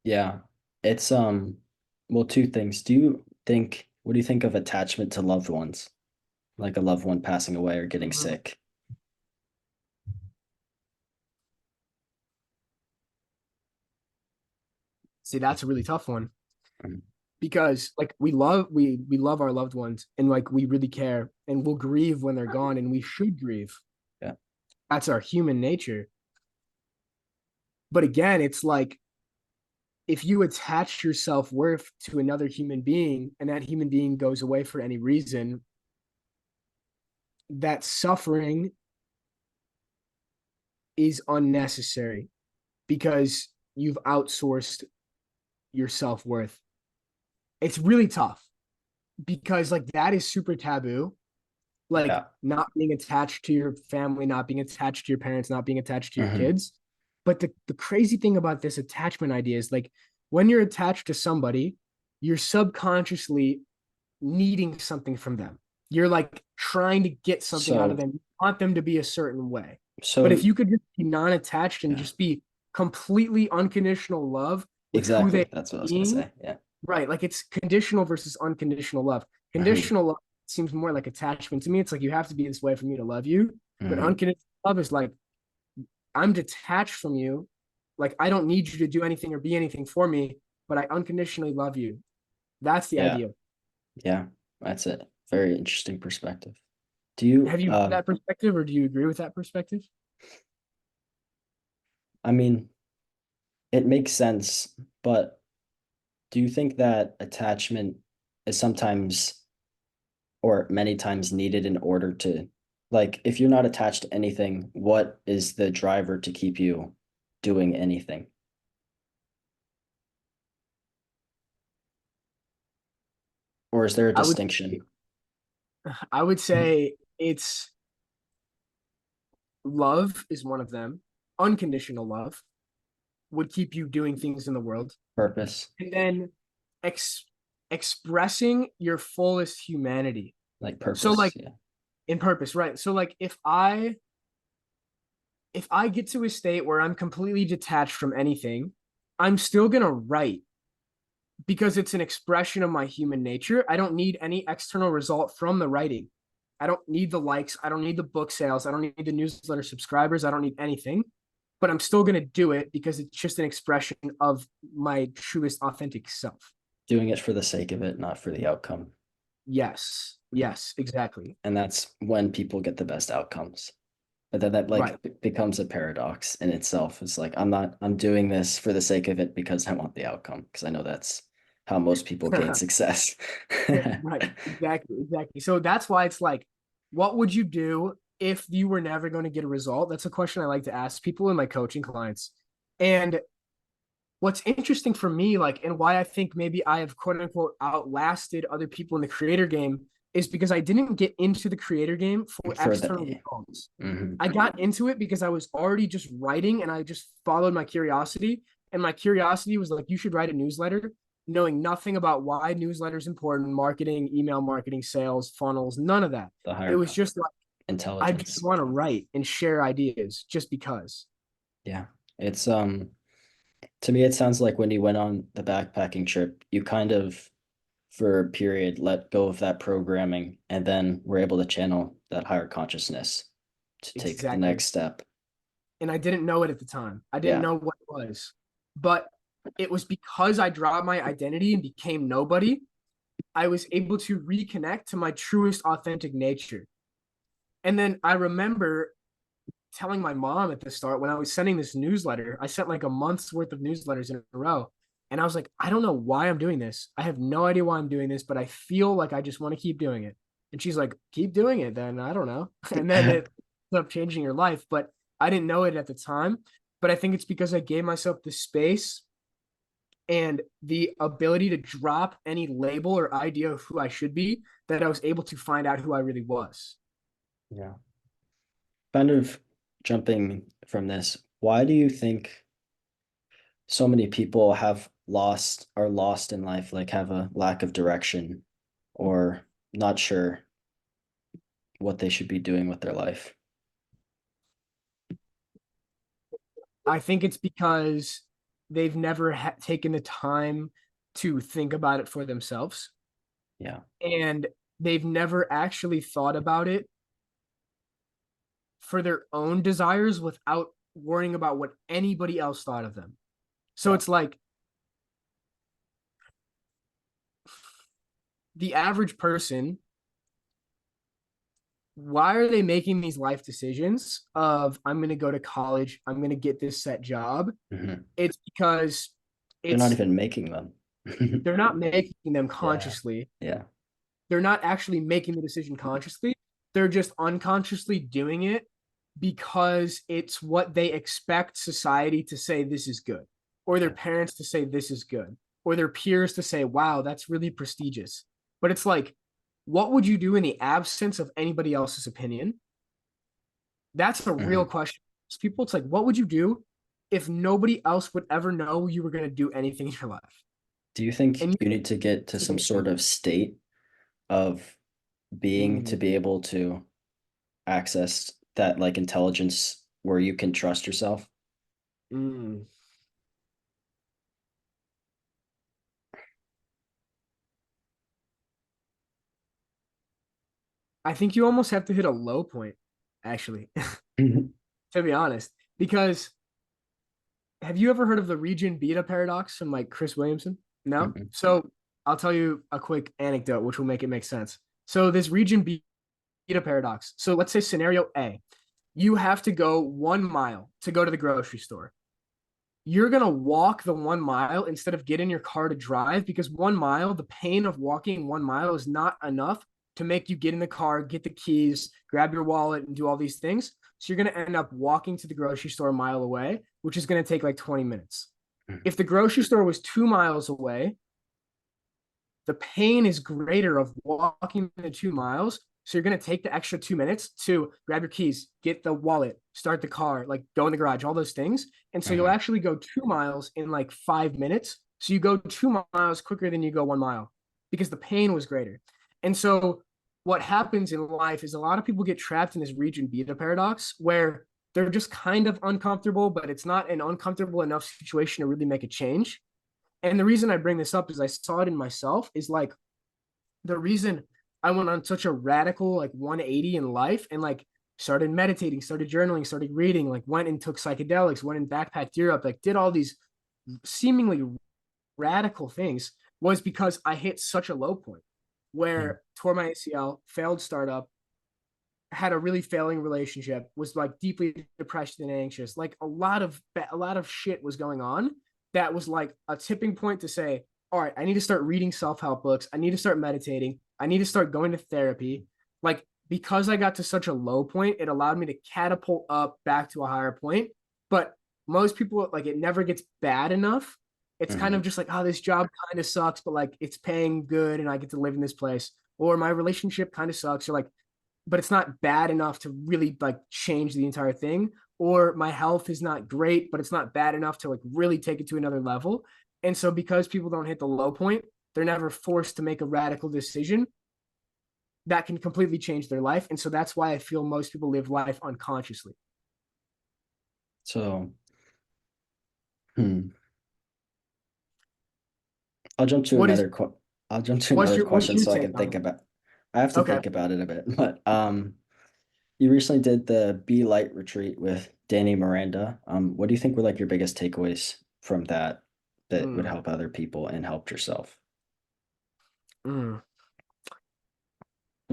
Yeah. It's well, two things. What do you think of attachment to loved ones? Like a loved one passing away or getting Mhm. sick? See, that's a really tough one Mhm. because like we love our loved ones and like we really care and we'll grieve when they're gone and we should grieve. Yeah. That's our human nature. But again, it's like if you attach your self-worth to another human being and that human being goes away for any reason, that suffering is unnecessary because you've outsourced your self-worth. It's really tough because like that is super taboo. Like Yeah. not being attached to your family, not being attached to your parents, not being attached to your Hmm. kids. But the crazy thing about this attachment idea is like when you're attached to somebody, you're subconsciously needing something from them. You're like trying to get something out of So them. You want them to be a certain way. But if so you could just be non-attached and yeah, just be completely unconditional love with who they exactly. are That's what I was gonna being, say. Yeah. right? Like it's conditional versus unconditional love. Hmm. Conditional love seems more like attachment to me. It's like you have to be this way for me to love you. But Hmm. unconditional love is like I'm detached from you. Like I don't need you to do anything or be anything for me, but I unconditionally love you. That's the Yeah. idea. Yeah. That's it. Very interesting perspective. Do you Have you had that perspective or do you agree with that perspective? I mean, it makes sense, but do you think that attachment is sometimes or many times needed in order to, like, if you're not attached to anything, what is the driver to keep you doing anything? Or is there a I would distinction? I would say it's love is one of them. Unconditional love would keep you doing things in the world. Purpose, And then ex- expressing your fullest humanity. like So like purpose, yeah. in purpose, right? So like if I get to a state where I'm completely detached from anything, I'm still going to write because it's an expression of my human nature. I don't need any external result from the writing. I don't need the likes. I don't need the book sales. I don't need the newsletter subscribers. I don't need anything, but I'm still going to do it because it's just an expression of my truest, authentic self. Doing it for the sake of it, not for the outcome. Yes. Yes, exactly. And that's when people get the best outcomes. But then that Right. like becomes a paradox in itself. It's like I'm doing this for the sake of it because I want the outcome, because I know that's how most people gain success. Right. Exactly. Exactly. So that's why it's like, what would you do if you were never going to get a result? That's a question I like to ask people in my coaching clients. And what's interesting for me, like, and why I think maybe I have quote unquote outlasted other people in the creator game is because I didn't get into the creator game for For external the results. mhm. I got into it because I was already just writing and I just followed my curiosity. And my curiosity was like, you should write a newsletter, knowing nothing about why newsletters important, marketing, email marketing, sales, funnels, none of that. The It higher was just like, I just intelligence. want to write and share ideas just because. Yeah. It's to me it sounds like when you went on the backpacking trip, you kind of for a period let go of that programming and then were able to channel that higher consciousness to take the Exactly. next step. And I didn't know it at the time. I didn't Yeah. know what it was. But it was because I dropped my identity and became nobody, I was able to reconnect to my truest authentic nature. And then I remember telling my mom at the start when I was sending this newsletter, I sent like a month's worth of newsletters in a row. And I was like, I don't know why I'm doing this. I have no idea why I'm doing this, but I feel like I just want to keep doing it. And she's like, keep doing it then. I don't know. And then up changing your life, but I didn't know it at the time. But I think it's because I gave myself the space and the ability to drop any label or idea of who I should be, that I was able to find out who I really was. Yeah. Kind of jumping from this, why do you think so many people are lost in life, like have a lack of direction or not sure what they should be doing with their life? I think it's because they've never taken the time to think about it for themselves, Yeah. and they've never actually thought about it for their own desires without worrying about what anybody else thought of them. So Yeah. it's like the average person, why are they making these life decisions of I'm going to go to college, I'm going to get this set job? Mhm. It's because They're not it's even making them. they're not making them Yeah. consciously. Yeah. They're not actually making the decision consciously. They're just unconsciously doing it because it's what they expect society to say this is good, or their Yeah. parents to say this is good, or their peers to say, wow, that's really prestigious. But it's like, what would you do in the absence of anybody else's opinion? That's a real Mhm. question. People, it's like, what would you do if nobody else would ever know you were going to do anything in your life? Do you think And you you need to get to some sort of state of being to mm, be able to access that like intelligence where you can trust yourself? mm. I think you almost have to hit a low point, actually, to be honest. Because have you ever heard of the region beta paradox from like Chris Williamson? No? Mhm. So I'll tell you a quick anecdote, which will make it make sense. So this region beta paradox. So let's say scenario A, you have to go 1 mile to go to the grocery store. You're going to walk the 1 mile instead of get in your car to drive, because 1 mile, the pain of walking 1 mile is not enough to make you get in the car, get the keys, grab your wallet, and do all these things. So you're going to end up walking to the grocery store a mile away, which is going to take like 20 minutes. Mhm. If the grocery store was 2 miles away, the pain is greater of walking the 2 miles. So you're going to take the extra 2 minutes to grab your keys, get the wallet, start the car, like go in the garage, all those things. And so you'll Mhm. actually go 2 miles in like 5 minutes. So you go 2 miles quicker than you go 1 mile because the pain was greater. And so what happens in life is a lot of people get trapped in this region beta paradox where they're just kind of uncomfortable, but it's not an uncomfortable enough situation to really make a change. And the reason I bring this up is I saw it in myself, is like the reason I went on such a radical like 180 in life and like started meditating, started journaling, started reading, like went and took psychedelics, went and backpacked Europe, like did all these seemingly radical things, was because I hit such a low point Mhm. where tore my ACL, failed startup, had a really failing relationship, was like deeply depressed and anxious. Like a lot of shit was going on that was like a tipping point to say, all right, I need to start reading self-help books. I need to start meditating. I need to start going to therapy. Like because I got to such a low point, it allowed me to catapult up back to a higher point. But most people, like, it never gets bad enough. It's kind of Mhm. just like, oh, this job kind of sucks, but like it's paying good and I get to live in this place. Or my relationship kind of sucks. Or like, but it's not bad enough to really like change the entire thing. Or my health is not great, but it's not bad enough to like really take it to another level. And so because people don't hit the low point, they're never forced to make a radical decision that can completely change their life. And so that's why I feel most people live life unconsciously. So, hmm. I'll jump to What is another qu I'll jump to what's another your what's question your so I take can on think it? about I have to Okay. think about it a bit. But you recently did the Be Light retreat with Danny Miranda. What do you think were like your biggest takeaways from that that would Mm, help other people and helped yourself? mm.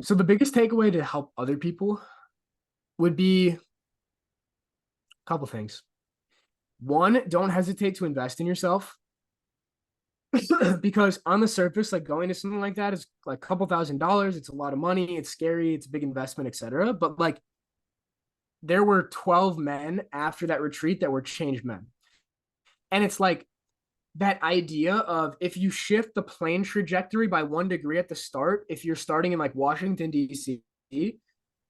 So the biggest takeaway to help other people would be a couple things. One, don't hesitate to invest in yourself. Because on the surface, like going to something like that is like a couple $1,000s. It's a lot of money. It's scary. It's a big investment, etc. But like there were 12 men after that retreat that were changed men. And it's like that idea of if you shift the plane trajectory by 1 degree at the start, if you're starting in like Washington, D.C.,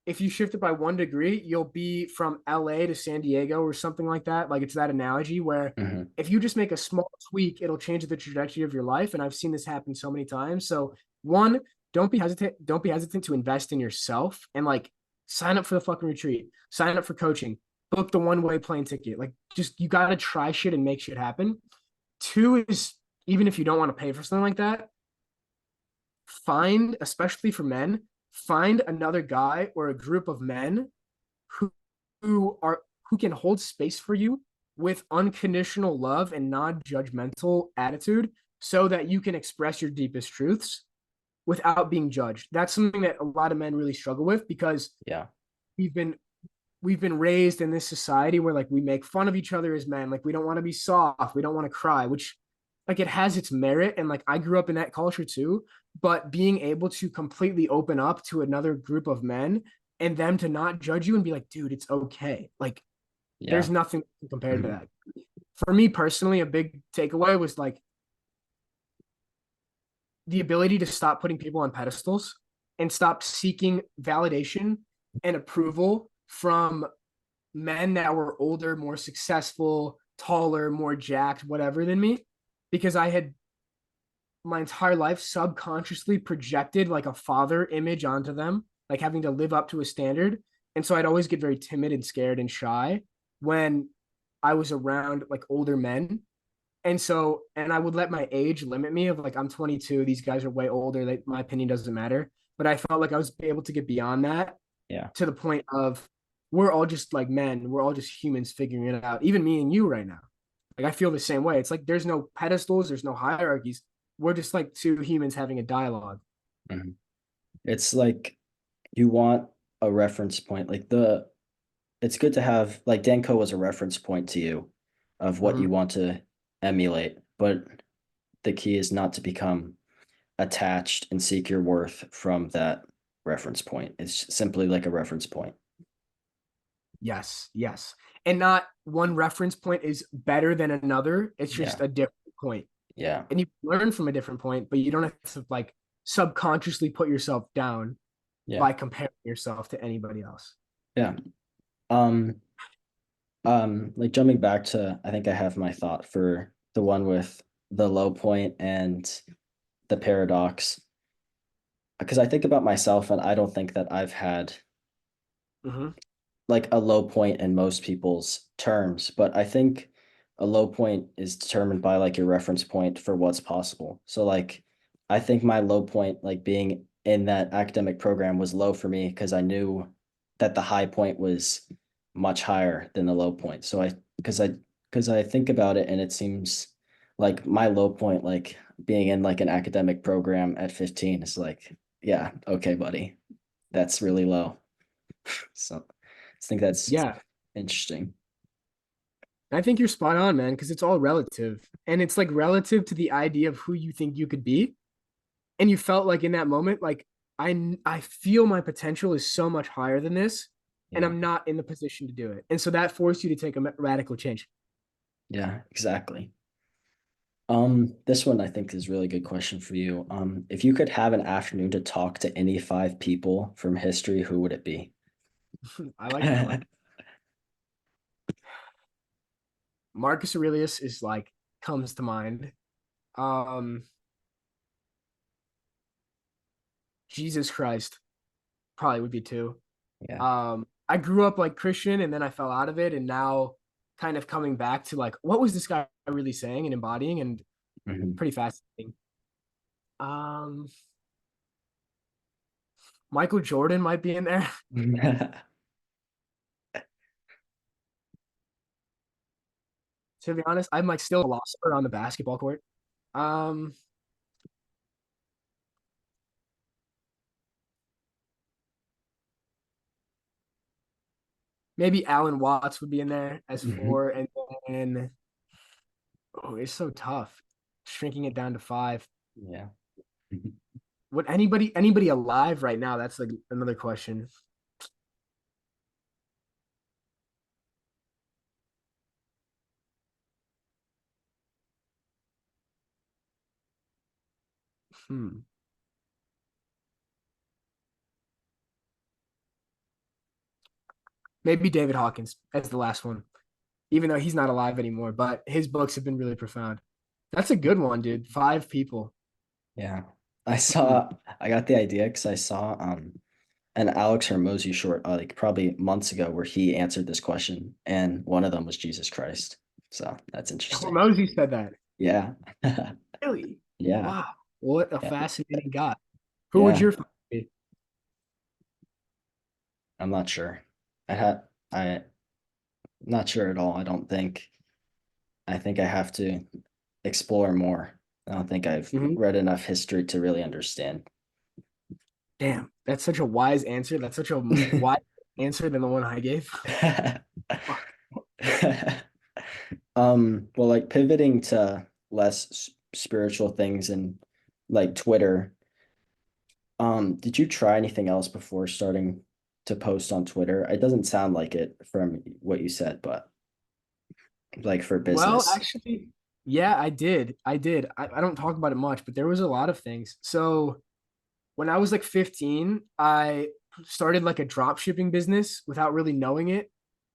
if you shift it by 1 degree, you'll be from LA to San Diego or something like that. Like it's that analogy where Hmm. if you just make a small tweak, it'll change the trajectory of your life. And I've seen this happen so many times. So one, don't be hesitant to invest in yourself and like sign up for the fucking retreat, sign up for coaching, book the one-way plane ticket. Like just you gotta try shit and make shit happen. Two is even if you don't want to pay for something like that, find, especially for men, find another guy or a group of men who who can hold space for you with unconditional love and non-judgmental attitude so that you can express your deepest truths without being judged. That's something that a lot of men really struggle with because Yeah. we've been we've been raised in this society where like we make fun of each other as men, like we don't want to be soft, we don't want to cry, which like it has its merit and like I grew up in that culture too, but being able to completely open up to another group of men and them to not judge you and be like, dude, it's okay, like Yeah. there's nothing compared to Hmm. that. For me personally, a big takeaway was like the ability to stop putting people on pedestals and stop seeking validation and approval from men that were older, more successful, taller, more jacked, whatever than me, because I had my entire life subconsciously projected like a father image onto them, like having to live up to a standard. And so I'd always get very timid and scared and shy when I was around like older men. And so, and I would let my age limit me of like, I'm 22, these guys are way older. They, my opinion doesn't matter. But I felt like I was able to get beyond that Yeah. to the point of we're all just like men. We're all just humans figuring it out. Even me and you right now. Like I feel the same way. It's like there's no pedestals, there's no hierarchies. We're just like two humans having a dialogue. Hmm. It's like you want a reference point. It's good to have, like, Danco was a reference point to you of what Mm-hmm. you want to emulate, but the key is not to become attached and seek your worth from that reference point. It's simply like a reference point. Yes, yes. And not one reference point is better than another. It's just Yeah. a different point. Yeah. And you learn from a different point, but you don't have to like subconsciously put yourself down Yeah. by comparing yourself to anybody else. Yeah. Um, like jumping back to, I think I have my thought for the one with the low point and the paradox. Because I think about myself and I don't think that I've had Mm-hmm. like a low point in most people's terms, but I think a low point is determined by like your reference point for what's possible. So like I think my low point, like being in that academic program, was low for me because I knew that the high point was much higher than the low point. So I think about it and it seems like my low point, like being in like an academic program at 15 is like, yeah, okay, buddy. That's really low. So I think that's Yeah. interesting. I think you're spot on, man, because it's all relative. And it's like relative to the idea of who you think you could be. And you felt like in that moment, like I feel my potential is so much higher than this, and Yeah. I'm not in the position to do it. And so that forced you to take a radical change. Yeah, exactly. This one I think is a really good question for you. If you could have an afternoon to talk to any five people from history, who would it be? I like that one. Marcus Aurelius is like comes to mind. Um, Jesus Christ probably would be two. Yeah. I grew up like Christian and then I fell out of it, and now kind of coming back to like what was this guy really saying and embodying, and Mhm. pretty fascinating. Um, Michael Jordan might be in there. To be honest, I'm like still a philosopher on the basketball court. Um, Maybe Alan Watts would be in there as Mhm. four, and then oh, it's so tough shrinking it down to five. Yeah. Would anybody alive right now? That's like another question. Hmm. Maybe David Hawkins as the last one, even though he's not alive anymore, but his books have been really profound. That's a good one, dude. Five people. Yeah. Hmm. I got the idea because I saw an Alex Hormozy short like probably months ago where he answered this question and one of them was Jesus Christ. So that's interesting. Hormozy said that. Yeah. Really? Yeah. Wow. What a Yeah. fascinating guy. Who would Yeah. your five be? I'm not sure. I'm not sure at all. I don't think I think I have to explore more. I don't think I've Mhm. read enough history to really understand. Damn, that's such a wise answer. That's such a wise answer than the one I gave. Well, like pivoting to less spiritual things and like Twitter, did you try anything else before starting to post on Twitter? It doesn't sound like it from what you said, but like for Well, business. actually, yeah, I did. I did. I don't talk about it much, but there was a lot of things. So when I was like 15, I started like a drop shipping business without really knowing it.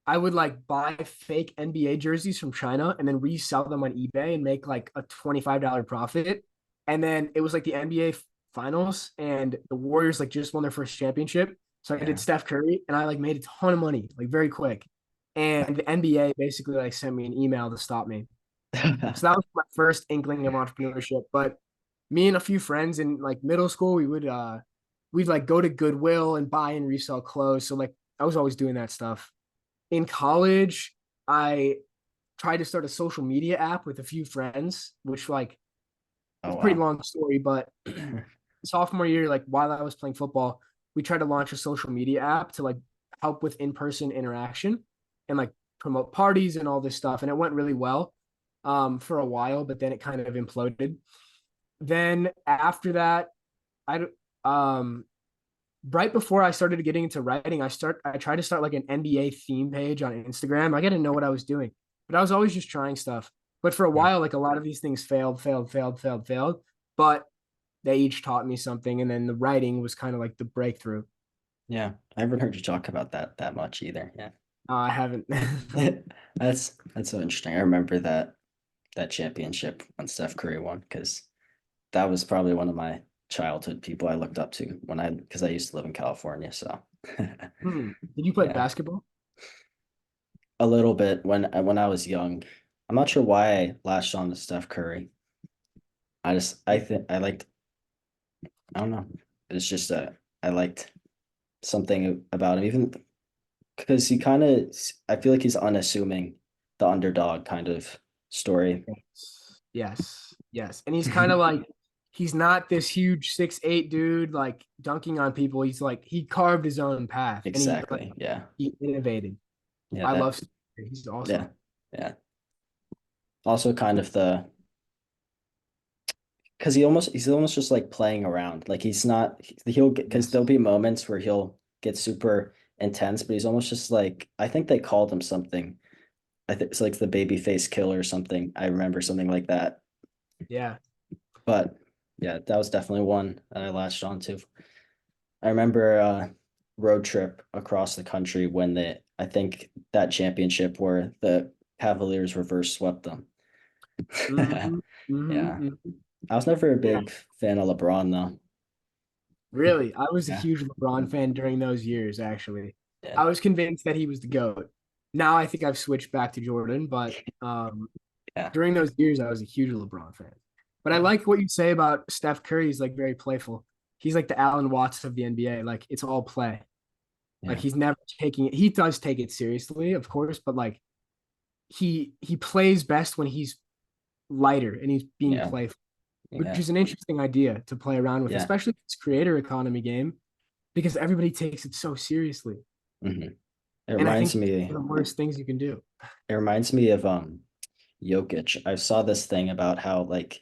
I would like buy fake NBA jerseys from China and then resell them on eBay and make like a $25 profit. And then it was like the NBA finals and the Warriors like just won their first championship. So I did Yeah. Steph Curry and I like made a ton of money like very quick. And the NBA basically like sent me an email to stop me. So that was my first inkling of entrepreneurship. But me and a few friends in like middle school, we'd like go to Goodwill and buy and resell clothes. So like I was always doing that stuff. In college, I tried to start a social media app with a few friends, which like Oh it's a pretty wow. long story, but sophomore year, like while I was playing football, we tried to launch a social media app to like help with in-person interaction and like promote parties and all this stuff. And it went really well for a while, but then it kind of imploded. Then after that, I um right before I started getting into writing, I tried to start like an NBA theme page on Instagram. I didn't know what I was doing, but I was always just trying stuff. But for a Yeah. while, like a lot of these things failed. But they each taught me something, and then the writing was kind of like the breakthrough. Yeah. I haven't heard you talk about that much either. Yeah. I haven't. That's so interesting. I remember that championship when Steph Curry won because that was probably one of my childhood people I looked up to when I because I used to live in California. So Did you play yeah, basketball? a little bit when I was young. I'm not sure why I latched on to Steph Curry. I think I liked I don't know. It's just I liked something about him even because he kind of I feel like he's unassuming, the underdog kind of story. Yes. And he's kind of like he's not this huge 6'8" dude like dunking on people. He's like he carved his own path and Exactly. Yeah. he innovated. Yeah. I That. love Steve Kerr. He's Yeah. awesome. Yeah. Also, kind of the because he's almost just like playing around. Like he's not he'll get because Yes. there'll be moments where he'll get super intense, but he's almost just like I think they called him something. I think it's like the baby face killer or something. I remember something like that. Yeah. But yeah, that was definitely one that I latched on to. I remember road trip across the country when I think that championship where the Cavaliers reverse swept them. hmm Yeah. hmm I was never a Yeah. big fan of LeBron though. Really, I was a Yeah. huge LeBron fan during those years, actually. Yeah. I was convinced that he was the GOAT. Now I think I've switched back to Jordan, but Yeah. during those years, I was a huge LeBron fan. But I Yeah. like what you say about Steph Curry. He's like very playful. He's like the Alan Watts of the NBA. Like it's all play. Like Yeah. he's never taking it. He does take it seriously, of course, but like he plays best when he's lighter and he's being Yeah. playful, which Yeah. is an interesting idea to play around with, Yeah. especially this creator economy game, because everybody takes it so seriously. Hmm. It And I reminds think it's me one of the worst things you can do. it reminds me of Jokic. I saw this thing about how like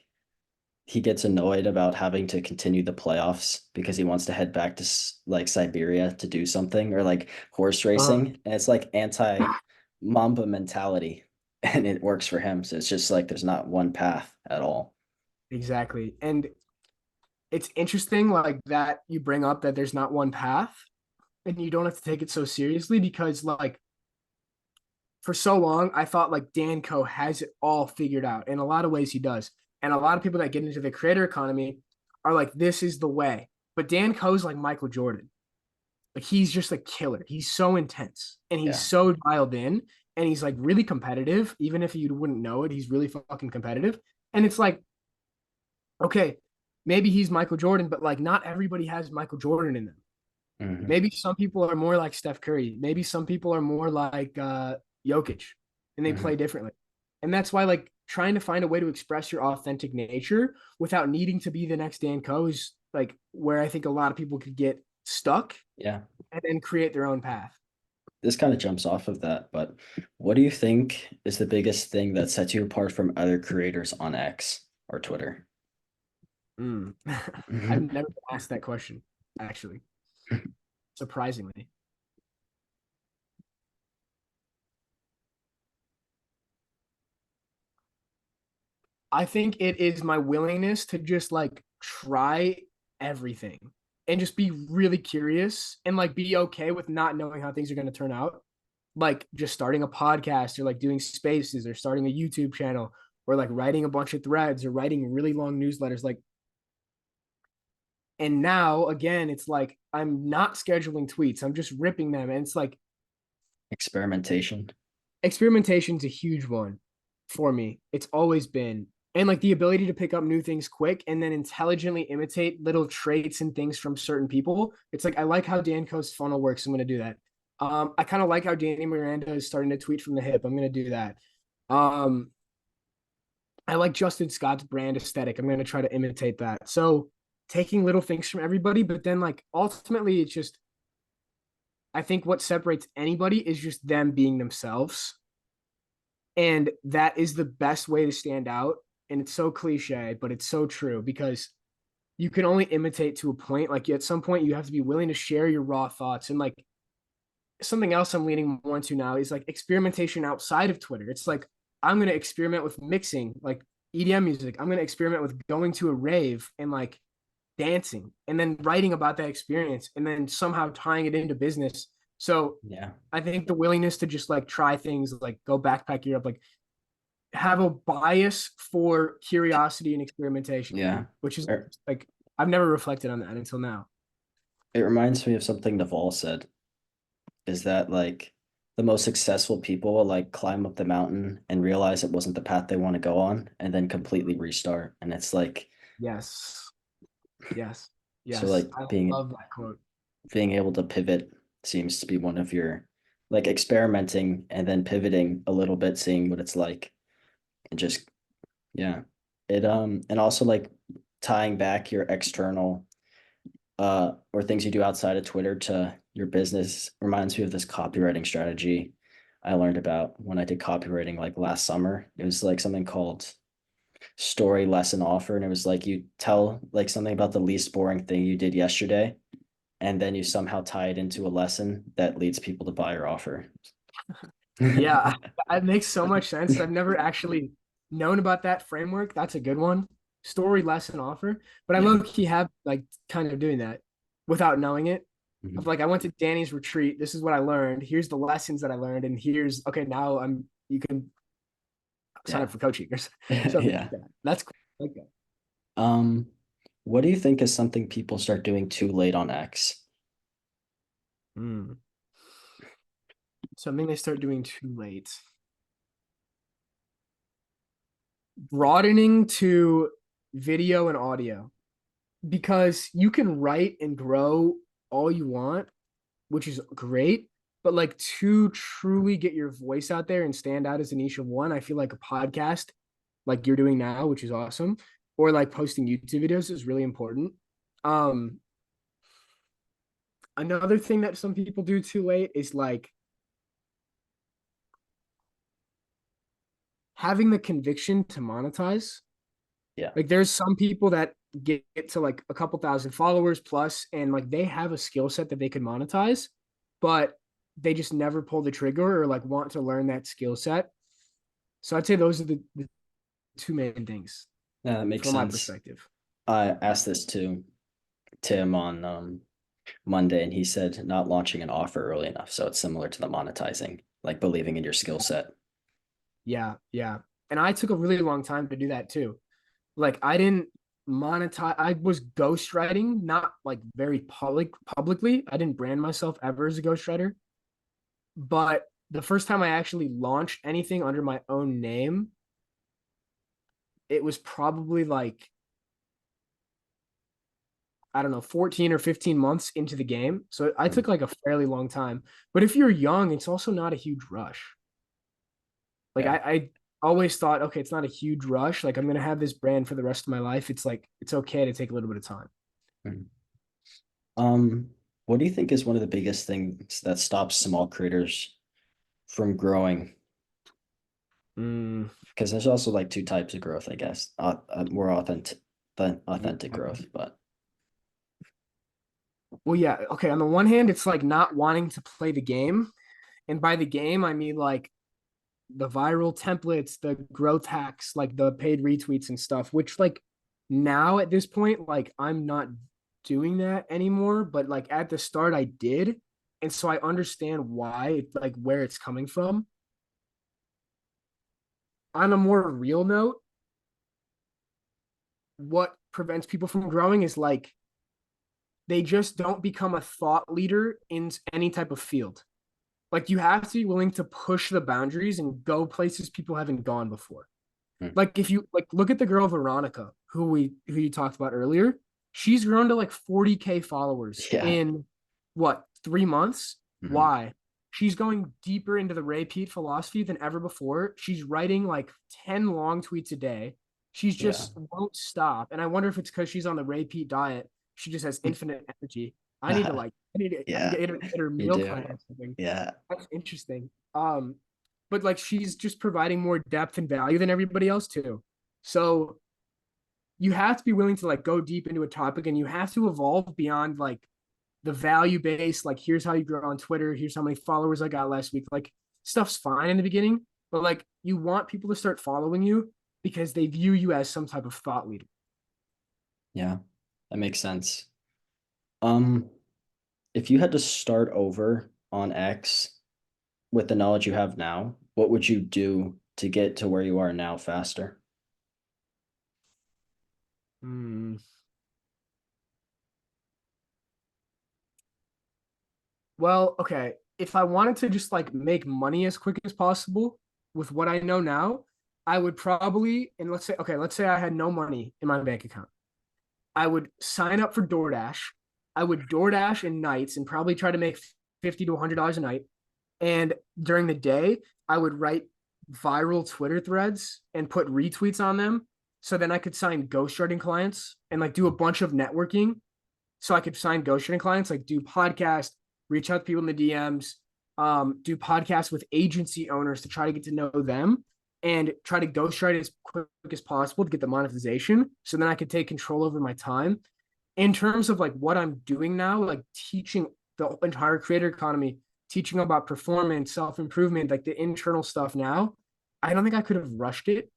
he gets annoyed about having to continue the playoffs because he wants to head back to like Siberia to do something or like horse Uh, racing. And it's like anti Mamba mentality and it works for him. So it's just like there's not one path at all. exactly. And it's interesting like that you bring up that there's not one path and you don't have to take it so seriously because like for so long I thought like Dan Coe has it all figured out. In a lot of ways he does. And a lot of people that get into the creator economy are like, this is the way. But Dan Coe's like Michael Jordan. Like he's just a killer. He's so intense and he's Yeah. so dialed in and he's like really competitive. Even if you wouldn't know it, he's really fucking competitive. And it's like, okay, maybe he's Michael Jordan, but like not everybody has Michael Jordan in them. Hmm. Maybe some people are more like Steph Curry. Maybe some people are more like Jokic and they play Hmm. differently. And that's why like trying to find a way to express your authentic nature without needing to be the next Dan Coe is like where I think a lot of people could get stuck Yeah. and then create their own path. This kind of jumps off of that, but what do you think is the biggest thing that sets you apart from other creators on X or Twitter? Mm. I've never been asked that question, actually, surprisingly. I think it is my willingness to just like try everything and just be really curious and like be okay with not knowing how things are going to turn out. Like just starting a podcast or like doing spaces or starting a YouTube channel or like writing a bunch of threads or writing really long newsletters. Like, and now again, it's like I'm not scheduling tweets, I'm just ripping them. And it's like Experimentation. experimentation's a huge one for me. It's always been. And like the ability to pick up new things quick and then intelligently imitate little traits and things from certain people. It's like I like how Dan Coe's funnel works. I'm gonna do that. I kind of like how Danny Miranda is starting to tweet from the hip. I'm gonna do that. Um, I like Justin Scott's brand aesthetic. I'm gonna try to imitate that. So taking little things from everybody, but then like ultimately it's just I think what separates anybody is just them being themselves. And that is the best way to stand out. And it's so cliche, but it's so true because you can only imitate to a point. Like at some point, you have to be willing to share your raw thoughts. And like something else I'm leaning more into now is like experimentation outside of Twitter. It's like I'm going to experiment with mixing like EDM music. I'm going to experiment with going to a rave and like dancing and then writing about that experience and then somehow tying it into business. So Yeah. I think the willingness to just like try things like go backpack Europe, like have a bias for curiosity and experimentation, Yeah. which is Er, like I've never reflected on that until now. It reminds me of something Naval said, is that like the most successful people will like climb up the mountain and realize it wasn't the path they want to go on and then completely restart. And it's like, Yes, yes, so yes. like I being love that quote. being able to pivot seems to be one of your like experimenting and then pivoting a little bit, seeing what it's like and just yeah. It and also like tying back your external or things you do outside of Twitter to your business reminds me of this copywriting strategy I learned about when I did copywriting like last summer. It was like something called story lesson offer. And it was like you tell like something about the least boring thing you did yesterday, and then you somehow tie it into a lesson that leads people to buy your offer. Yeah, it makes so much sense. I've never actually known about that framework. That's a good one. Story lesson offer. But I Yeah. low key have like kind of doing that without knowing it. Of Mhm. like I went to Danny's retreat. This is what I learned. Here's the lessons that I learned, and here's okay. Now I'm you can sign Yeah. up for coaching or something like Yeah. that. That's cool. I like that. Um, what do you think is something people start doing too late on X? Mm. Something they start doing too late. Broadening to video and audio because you can write and grow all you want, which is great. But like to truly get your voice out there and stand out as a niche of one, I feel like a podcast like you're doing now, which is awesome, or like posting YouTube videos is really important. Um, Another thing that some people do too late is like having the conviction to monetize. Yeah. Like there's some people that get to like a couple thousand followers plus, and like they have a skill set that they can monetize, but they just never pull the trigger or like want to learn that skill set. So I'd say those are the two main things Yeah, that makes from my sense. perspective. I asked this to Tim on Monday, and he said not launching an offer early enough. So it's similar to the monetizing, like believing in your skill set. Yeah, yeah. And I took a really long time to do that too. Like I didn't monetize. I was ghostwriting, not like very publicly. I didn't brand myself ever as a ghostwriter. But the first time I actually launched anything under my own name, it was probably like, I don't know, 14 or 15 months into the game. So I Mm. took like a fairly long time. But if you're young, it's also not a huge rush. Like Yeah. I always thought, okay, it's not a huge rush. Like I'm gonna have this brand for the rest of my life. It's like it's okay to take a little bit of time. Mm. Um, what do you think is one of the biggest things that stops small creators from growing? Mm, Because there's also like two types of growth, I guess. More authentic than authentic yeah. growth, but Well, yeah. Okay. On the one hand, it's like not wanting to play the game. And by the game, I mean like the viral templates, the growth hacks, like the paid retweets and stuff, which like now at this point, like I'm not doing that anymore. But like at the start, I did. And so I understand why, like where it's coming from. On a more real note, what prevents people from growing is like they just don't become a thought leader in any type of field. Like you have to be willing to push the boundaries and go places people haven't gone before. mm, Like if you like look at the girl Veronica, who you talked about earlier, she's grown to like 40K followers yeah. in what, 3 months? Mhm. Why? She's going deeper into the Ray Peat philosophy than ever before. She's writing like 10 long tweets a day. She's Yeah. just won't stop. And I wonder if it's because she's on the Ray Peat diet. She just has infinite energy. I need to Yeah, get her you meal do. plan or something. Yeah. That's interesting. But like she's just providing more depth and value than everybody else too. So you have to be willing to like go deep into a topic and you have to evolve beyond like the value base, like here's how you grow on Twitter, here's how many followers I got last week. Like stuff's fine in the beginning, but like you want people to start following you because they view you as some type of thought leader. Yeah. That makes sense. Um, if you had to start over on X with the knowledge you have now, what would you do to get to where you are now faster? Hmm. Well, okay. If I wanted to just like make money as quick as possible with what I know now, I would probably, and let's say I had no money in my bank account. I would sign up for DoorDash. I would DoorDash in nights and probably try to make 50 to $100 a night. And during the day, I would write viral Twitter threads and put retweets on them. So then I could sign ghostwriting clients and like do a bunch of networking so I could sign ghostwriting clients, like do podcast, reach out to people in the DMs, do podcasts with agency owners to try to get to know them and try to ghostwrite as quick as possible to get the monetization. So then I could take control over my time. In terms of like what I'm doing now, like teaching the entire creator economy, teaching about performance, self improvement, like the internal stuff now, I don't think I could have rushed it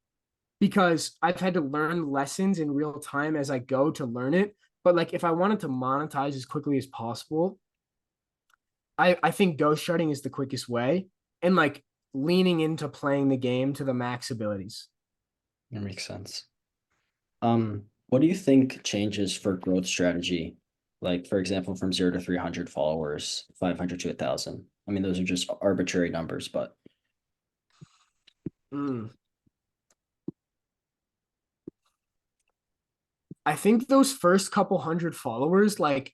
because I've had to learn lessons in real time as I go to learn it. But like if I wanted to monetize as quickly as possible, I think ghostwriting is the quickest way and like leaning into playing the game to the max abilities. That makes sense. What do you think changes for growth strategy? Like, for example, from 0 to 300 followers, 500 to 1,000. I mean, those are just arbitrary numbers, but Mm. I think those first couple hundred followers, like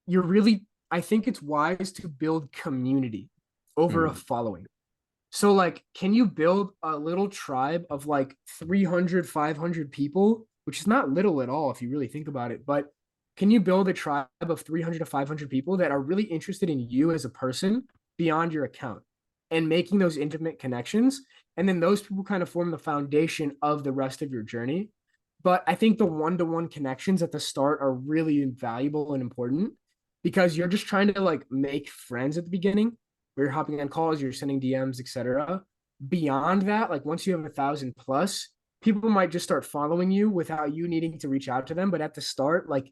you're really, I think it's wise to build community over a mm, following. So like, can you build a little tribe of like 300, 500 people, which is not little at all if you really think about it, but can you build a tribe of 300 to 500 people that are really interested in you as a person beyond your account and making those intimate connections? And then those people kind of form the foundation of the rest of your journey. But I think the one-to-one connections at the start are really valuable and important because you're just trying to like make friends at the beginning. You're hopping on calls, you're sending DMs, etc. Beyond that, like once you have 1,000 plus, people might just start following you without you needing to reach out to them. But at the start, like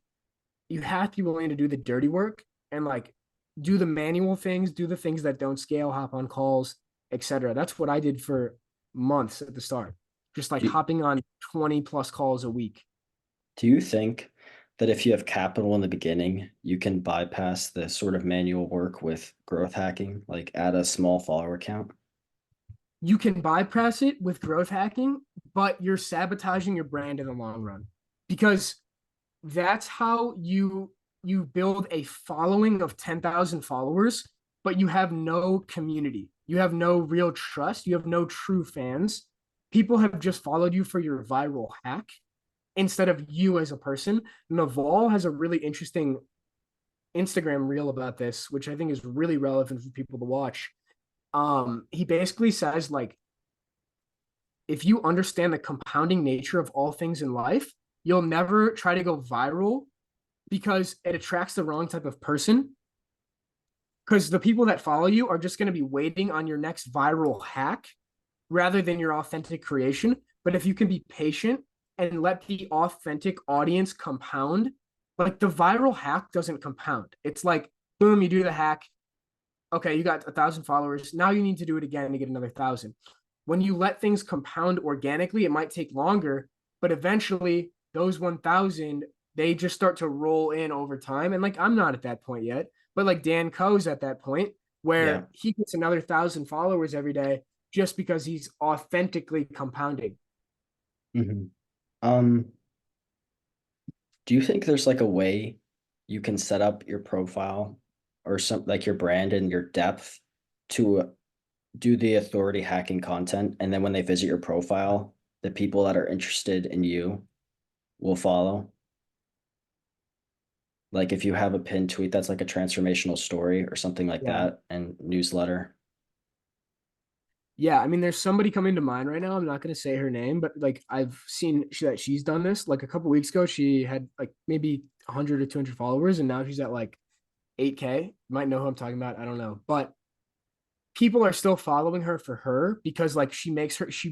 you have to be willing to do the dirty work and like do the manual things, do the things that don't scale, hop on calls, etc. That's what I did for months at the start, just like Do, hopping on 20 plus calls a week. do you think that if you have capital in the beginning, you can bypass the sort of manual work with growth hacking, like add a small follower count? You can bypass it with growth hacking, but you're sabotaging your brand in the long run because that's how you build a following of 10,000 followers, but you have no community. You have no real trust. You have no true fans. People have just followed you for your viral hack instead of you as a person. Naval has a really interesting Instagram reel about this, which I think is really relevant for people to watch. He basically says like if you understand the compounding nature of all things in life, you'll never try to go viral because it attracts the wrong type of person. Because the people that follow you are just going to be waiting on your next viral hack rather than your authentic creation. But if you can be patient and let the authentic audience compound, like the viral hack doesn't compound. It's like, boom, you do the hack. Okay, you got 1,000 followers. Now you need to do it again to get another 1,000. When you let things compound organically, it might take longer, but eventually those 1,000, they just start to roll in over time. And like, I'm not at that point yet, but like Dan Coe's at that point Yeah. where he gets another 1,000 followers every day just because he's authentically compounding. Mhm. Um, do you think there's like a way you can set up your profile or some like your brand and your depth to do the authority hacking content, and then when they visit your profile, the people that are interested in you will follow? Like if you have a pinned tweet that's like a transformational story or something like Yeah. that, and newsletter. Yeah, I mean, there's somebody coming to mind right now. I'm not going to say her name, but like I've seen that she's done this. Like a couple weeks ago, she had like maybe 100 or 200 followers, and now she's at like 8K. You might know who I'm talking about. I don't know, but people are still following her for her because like she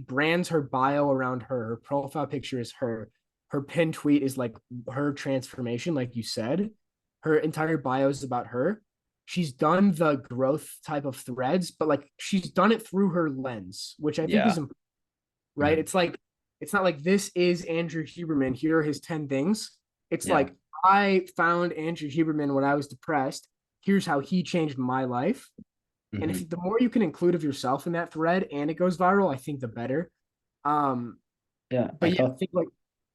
brands her bio around her. Her profile picture is her. Her pinned tweet is like her transformation, like you said. Her entire bio is about her. She's done the growth type of threads, but like she's done it through her lens, which I think is Yeah. important, right? Mhm. It's like it's not like this is Andrew Huberman. Here are his 10 things. It's Yeah. like I found Andrew Huberman when I was depressed. Here's how he changed my life. And Mhm. if the more you can include of yourself in that thread and it goes viral, I think the better. Um, Yeah. but yeah, I think like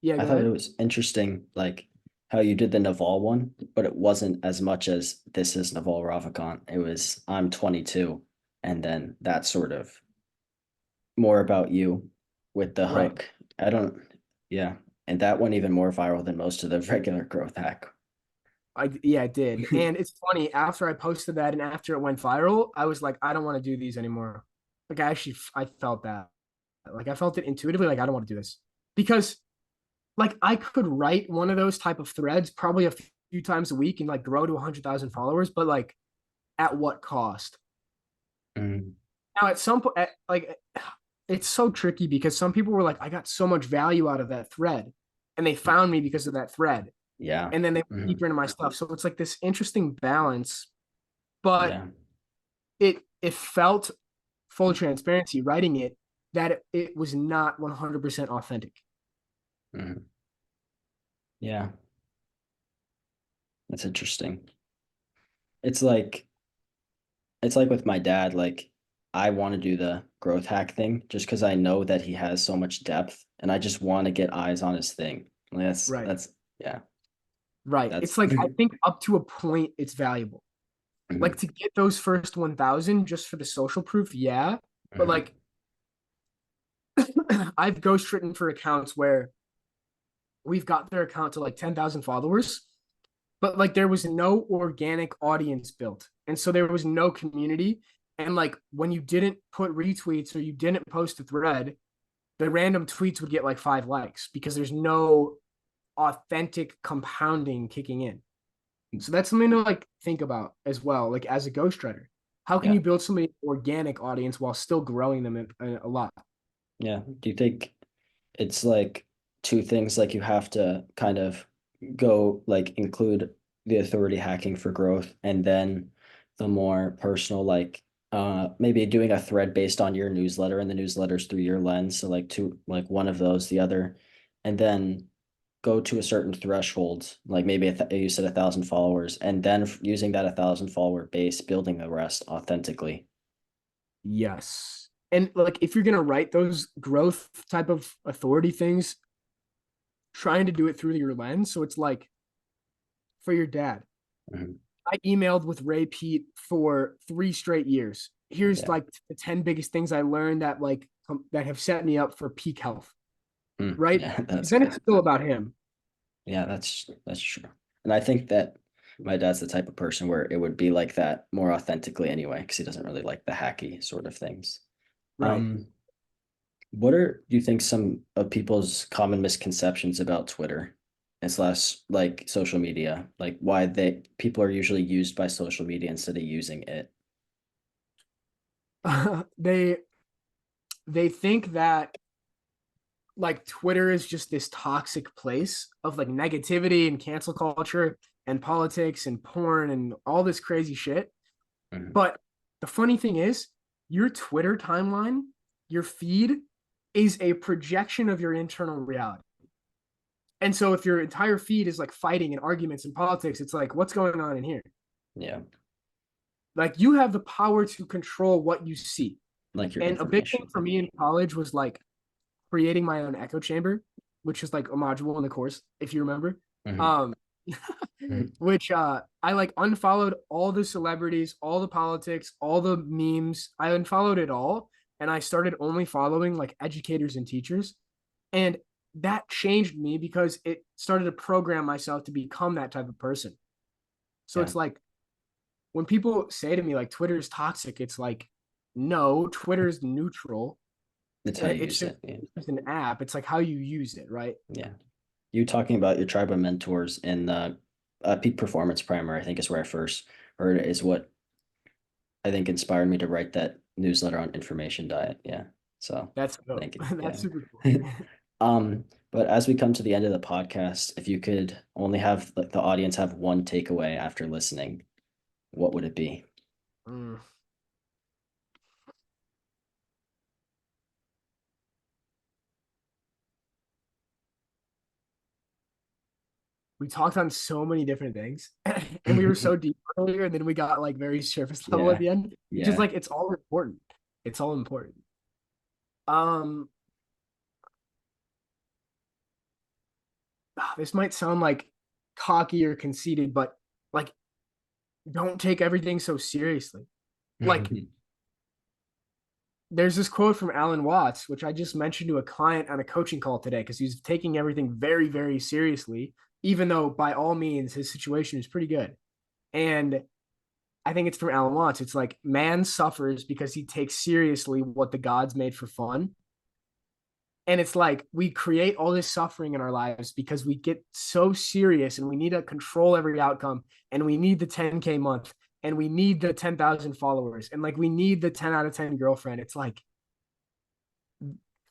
yeah, I go thought it ahead. was interesting, like how you did the Naval one, but it wasn't as much as this is Naval Ravikant. It was I'm 22, and then that sort of more about you with the Right. hook. I don't, yeah, and that went even more viral than most of the regular growth hack. I did. And it's funny, after I posted that and after it went viral, I was like, I don't want to do these anymore. Like I felt that. Like I felt it intuitively, like I don't want to do this. Because like I could write one of those type of threads probably a few times a week and like grow to 100,000 followers, but like at what cost? Mm, Now, at some point, like it's so tricky because some people were like, I got so much value out of that thread, and they found me because of that thread, yeah. and then they went Mhm. deeper into my stuff. So it's like this interesting balance, but Yeah. it felt full transparency writing it that it was not 100% authentic. Mhm. Yeah. That's interesting. It's like it's like with my dad, like I want to do the growth hack thing just because I know that he has so much depth and I just want to get eyes on his thing. Like Right. that's yeah, Right. It's that's like I think up to a point it's valuable. Like Mhm, to get those first 1,000 just for the social proof, yeah. But mhm, like I've ghostwritten for accounts where we've got their account to like 10,000 followers, but like there was no organic audience built. And so there was no community. And like when you didn't put retweets or you didn't post a thread, the random tweets would get like 5 likes because there's no authentic compounding kicking in. So that's something to like think about as well, like as a ghostwriter. How can yeah, you build somebody organic audience while still growing them a lot? yeah. Do you think it's like two things, like you have to kind of go like include the authority hacking for growth, and then the more personal, like maybe doing a thread based on your newsletter and the newsletters through your lens. So like two, like one of those, the other, and then go to a certain threshold, like maybe you said 1,000 followers, and then using that 1,000 follower base, building the rest authentically. Yes. And like if you're gonna write those growth type of authority things, trying to do it through your lens. So it's like for your dad. Mhm. I emailed with Ray Pete for 3 straight years. Here's Yeah. like the 10 biggest things I learned that that have set me up for peak health. Right. Yeah, that's Then it's good. still about him. Yeah, that's true. And I think that my dad's the type of person where it would be like that more authentically anyway, because he doesn't really like the hacky sort of things. Right. Um, what are do you think some of people's common misconceptions about Twitter and slash like social media, like why people are usually used by social media instead of using it? they they think that like Twitter is just this toxic place of like negativity and cancel culture and politics and porn and all this crazy shit. Mhm. But the funny thing is, your Twitter timeline, your feed is a projection of your internal reality. And so if your entire feed is like fighting and arguments and politics, it's like, what's going on in here? Yeah, Like you have the power to control what you see. like your And a big thing information. for me in college was like creating my own echo chamber, which is like a module in the course, if you remember. Mhm. Um, Mhm. which I like unfollowed all the celebrities, all the politics, all the memes. I unfollowed it all, and I started only following like educators and teachers, and that changed me because it started to program myself to become that type of person. So Yeah, it's like when people say to me like Twitter is toxic, it's like no, Twitter is neutral. it's how you It's use it. Yeah. just an app. It's like how you use it, right? Yeah. You talking about your tribe of mentors in the Peak Performance Primer, I think is where I first heard it, is what I think inspired me to write that newsletter on information diet. Yeah. So That's dope. thank you. That's Yeah. super cool. But as we come to the end of the podcast, if you could only have like the audience have one takeaway after listening, what would it be? Mm. We talked on so many different things and we were so deep earlier and then we got like very surface level at Yeah. the end. It's just Yeah. like it's all important. It's all important. Um this might sound like cocky or conceited, but like don't take everything so seriously. Like there's this quote from Alan Watts, which I just mentioned to a client on a coaching call today because he's taking everything very, very seriously, even though by all means his situation is pretty good. And I think it's from Alan Watts. It's like man suffers because he takes seriously what the gods made for fun. And it's like we create all this suffering in our lives because we get so serious and we need to control every outcome and we need the 10K month and we need the 10,000 followers and like we need the 10 out of 10 girlfriend. It's like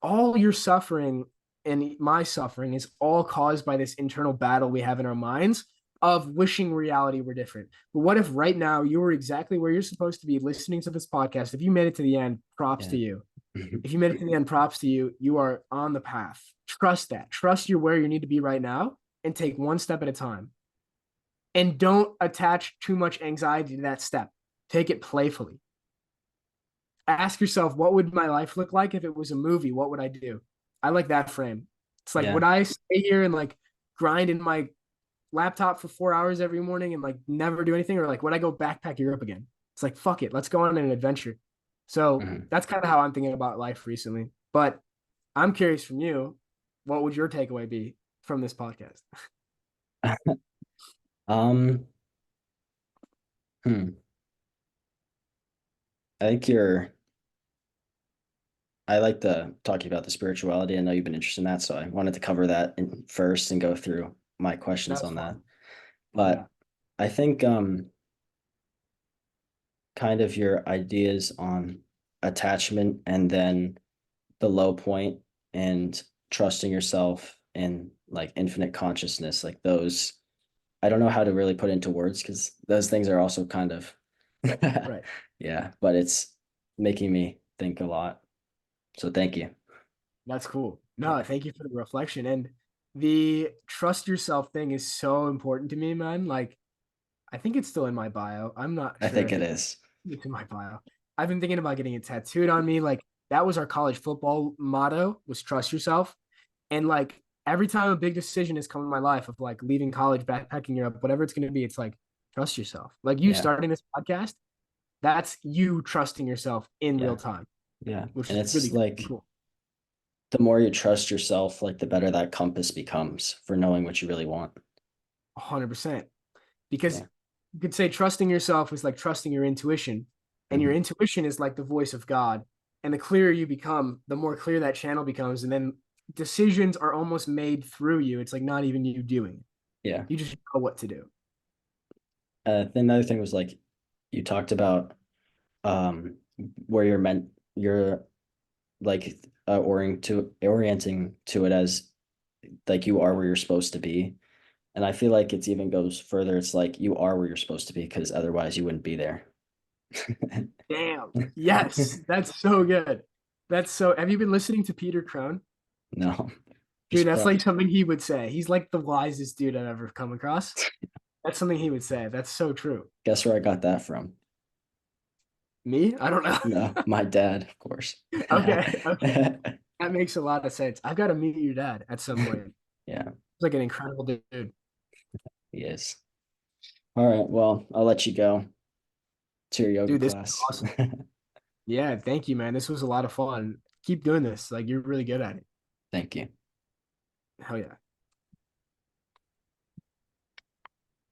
all your suffering and my suffering is all caused by this internal battle we have in our minds of wishing reality were different. But what if right now you were exactly where you're supposed to be listening to this podcast? If you made it to the end, props Yeah. to you. If you made it to the end, props to you. You are on the path. Trust that. Trust you're where you need to be right now and take one step at a time. And don't attach too much anxiety to that step. Take it playfully. Ask yourself, what would my life look like if it was a movie? What would I do? I like that frame. It's like, Yeah. would I stay here and like grind in my laptop for 4 hours every morning and like never do anything? Or like, would I go backpack Europe again? It's like, fuck it. Let's go on an adventure. So Mhm. that's kind of how I'm thinking about life recently. But I'm curious from you, what would your takeaway be from this podcast? Um, hmm. I think I like the talking about the spirituality. I know you've been interested in that, so I wanted to cover that first and go through my questions That's on that. fun. Yeah. But I think kind of your ideas on attachment and then the low point and trusting yourself and like infinite consciousness, like those, I don't know how to really put into words because those things are also kind of, Right. yeah, but it's making me think a lot. So thank you. That's cool. No, Yeah, thank you for the reflection. And the trust yourself thing is so important to me, man. Like, I think it's still in my bio. I'm not I sure think if it is. it's in my bio. I've been thinking about getting it tattooed on me. Like, that was our college football motto, was trust yourself. And like every time a big decision has come in my life of like leaving college, backpacking Europe, whatever it's going to be, it's like trust yourself. Like you Yeah, starting this podcast, that's you trusting yourself in real yeah, time, yeah. which And is it's really like cool. the more you trust yourself, like the better that compass becomes for knowing what you really want. 100%. Because Yeah. you could say trusting yourself is like trusting your intuition, and your Mhm. intuition is like the voice of God. And the clearer you become, the more clear that channel becomes. And then decisions are almost made through you. It's like not even you doing it. Yeah. You just know what to do. The another thing was like you talked about um where you're like orienting to it as like you are where you're supposed to be. And I feel like it's even goes further. It's like you are where you're supposed to be because otherwise you wouldn't be there. Damn. Yes, that's so good. That's so. Have you been listening to Peter Crone? No, Dude, just that's like something he would say. He's like the wisest dude I've ever come across. That's something he would say. That's so true. guess where I got that from. Me? I don't No, know. my dad, of course. Okay, okay. That makes a lot of sense. I've got to meet your dad at some point. He's Yeah, like an incredible dude. he is. All right, well, I'll let you go to your yoga Dude, this is class. awesome. Yeah, thank you, man. This was a lot of fun. Keep doing this. Like you're really good at it. Thank you. Hell yeah.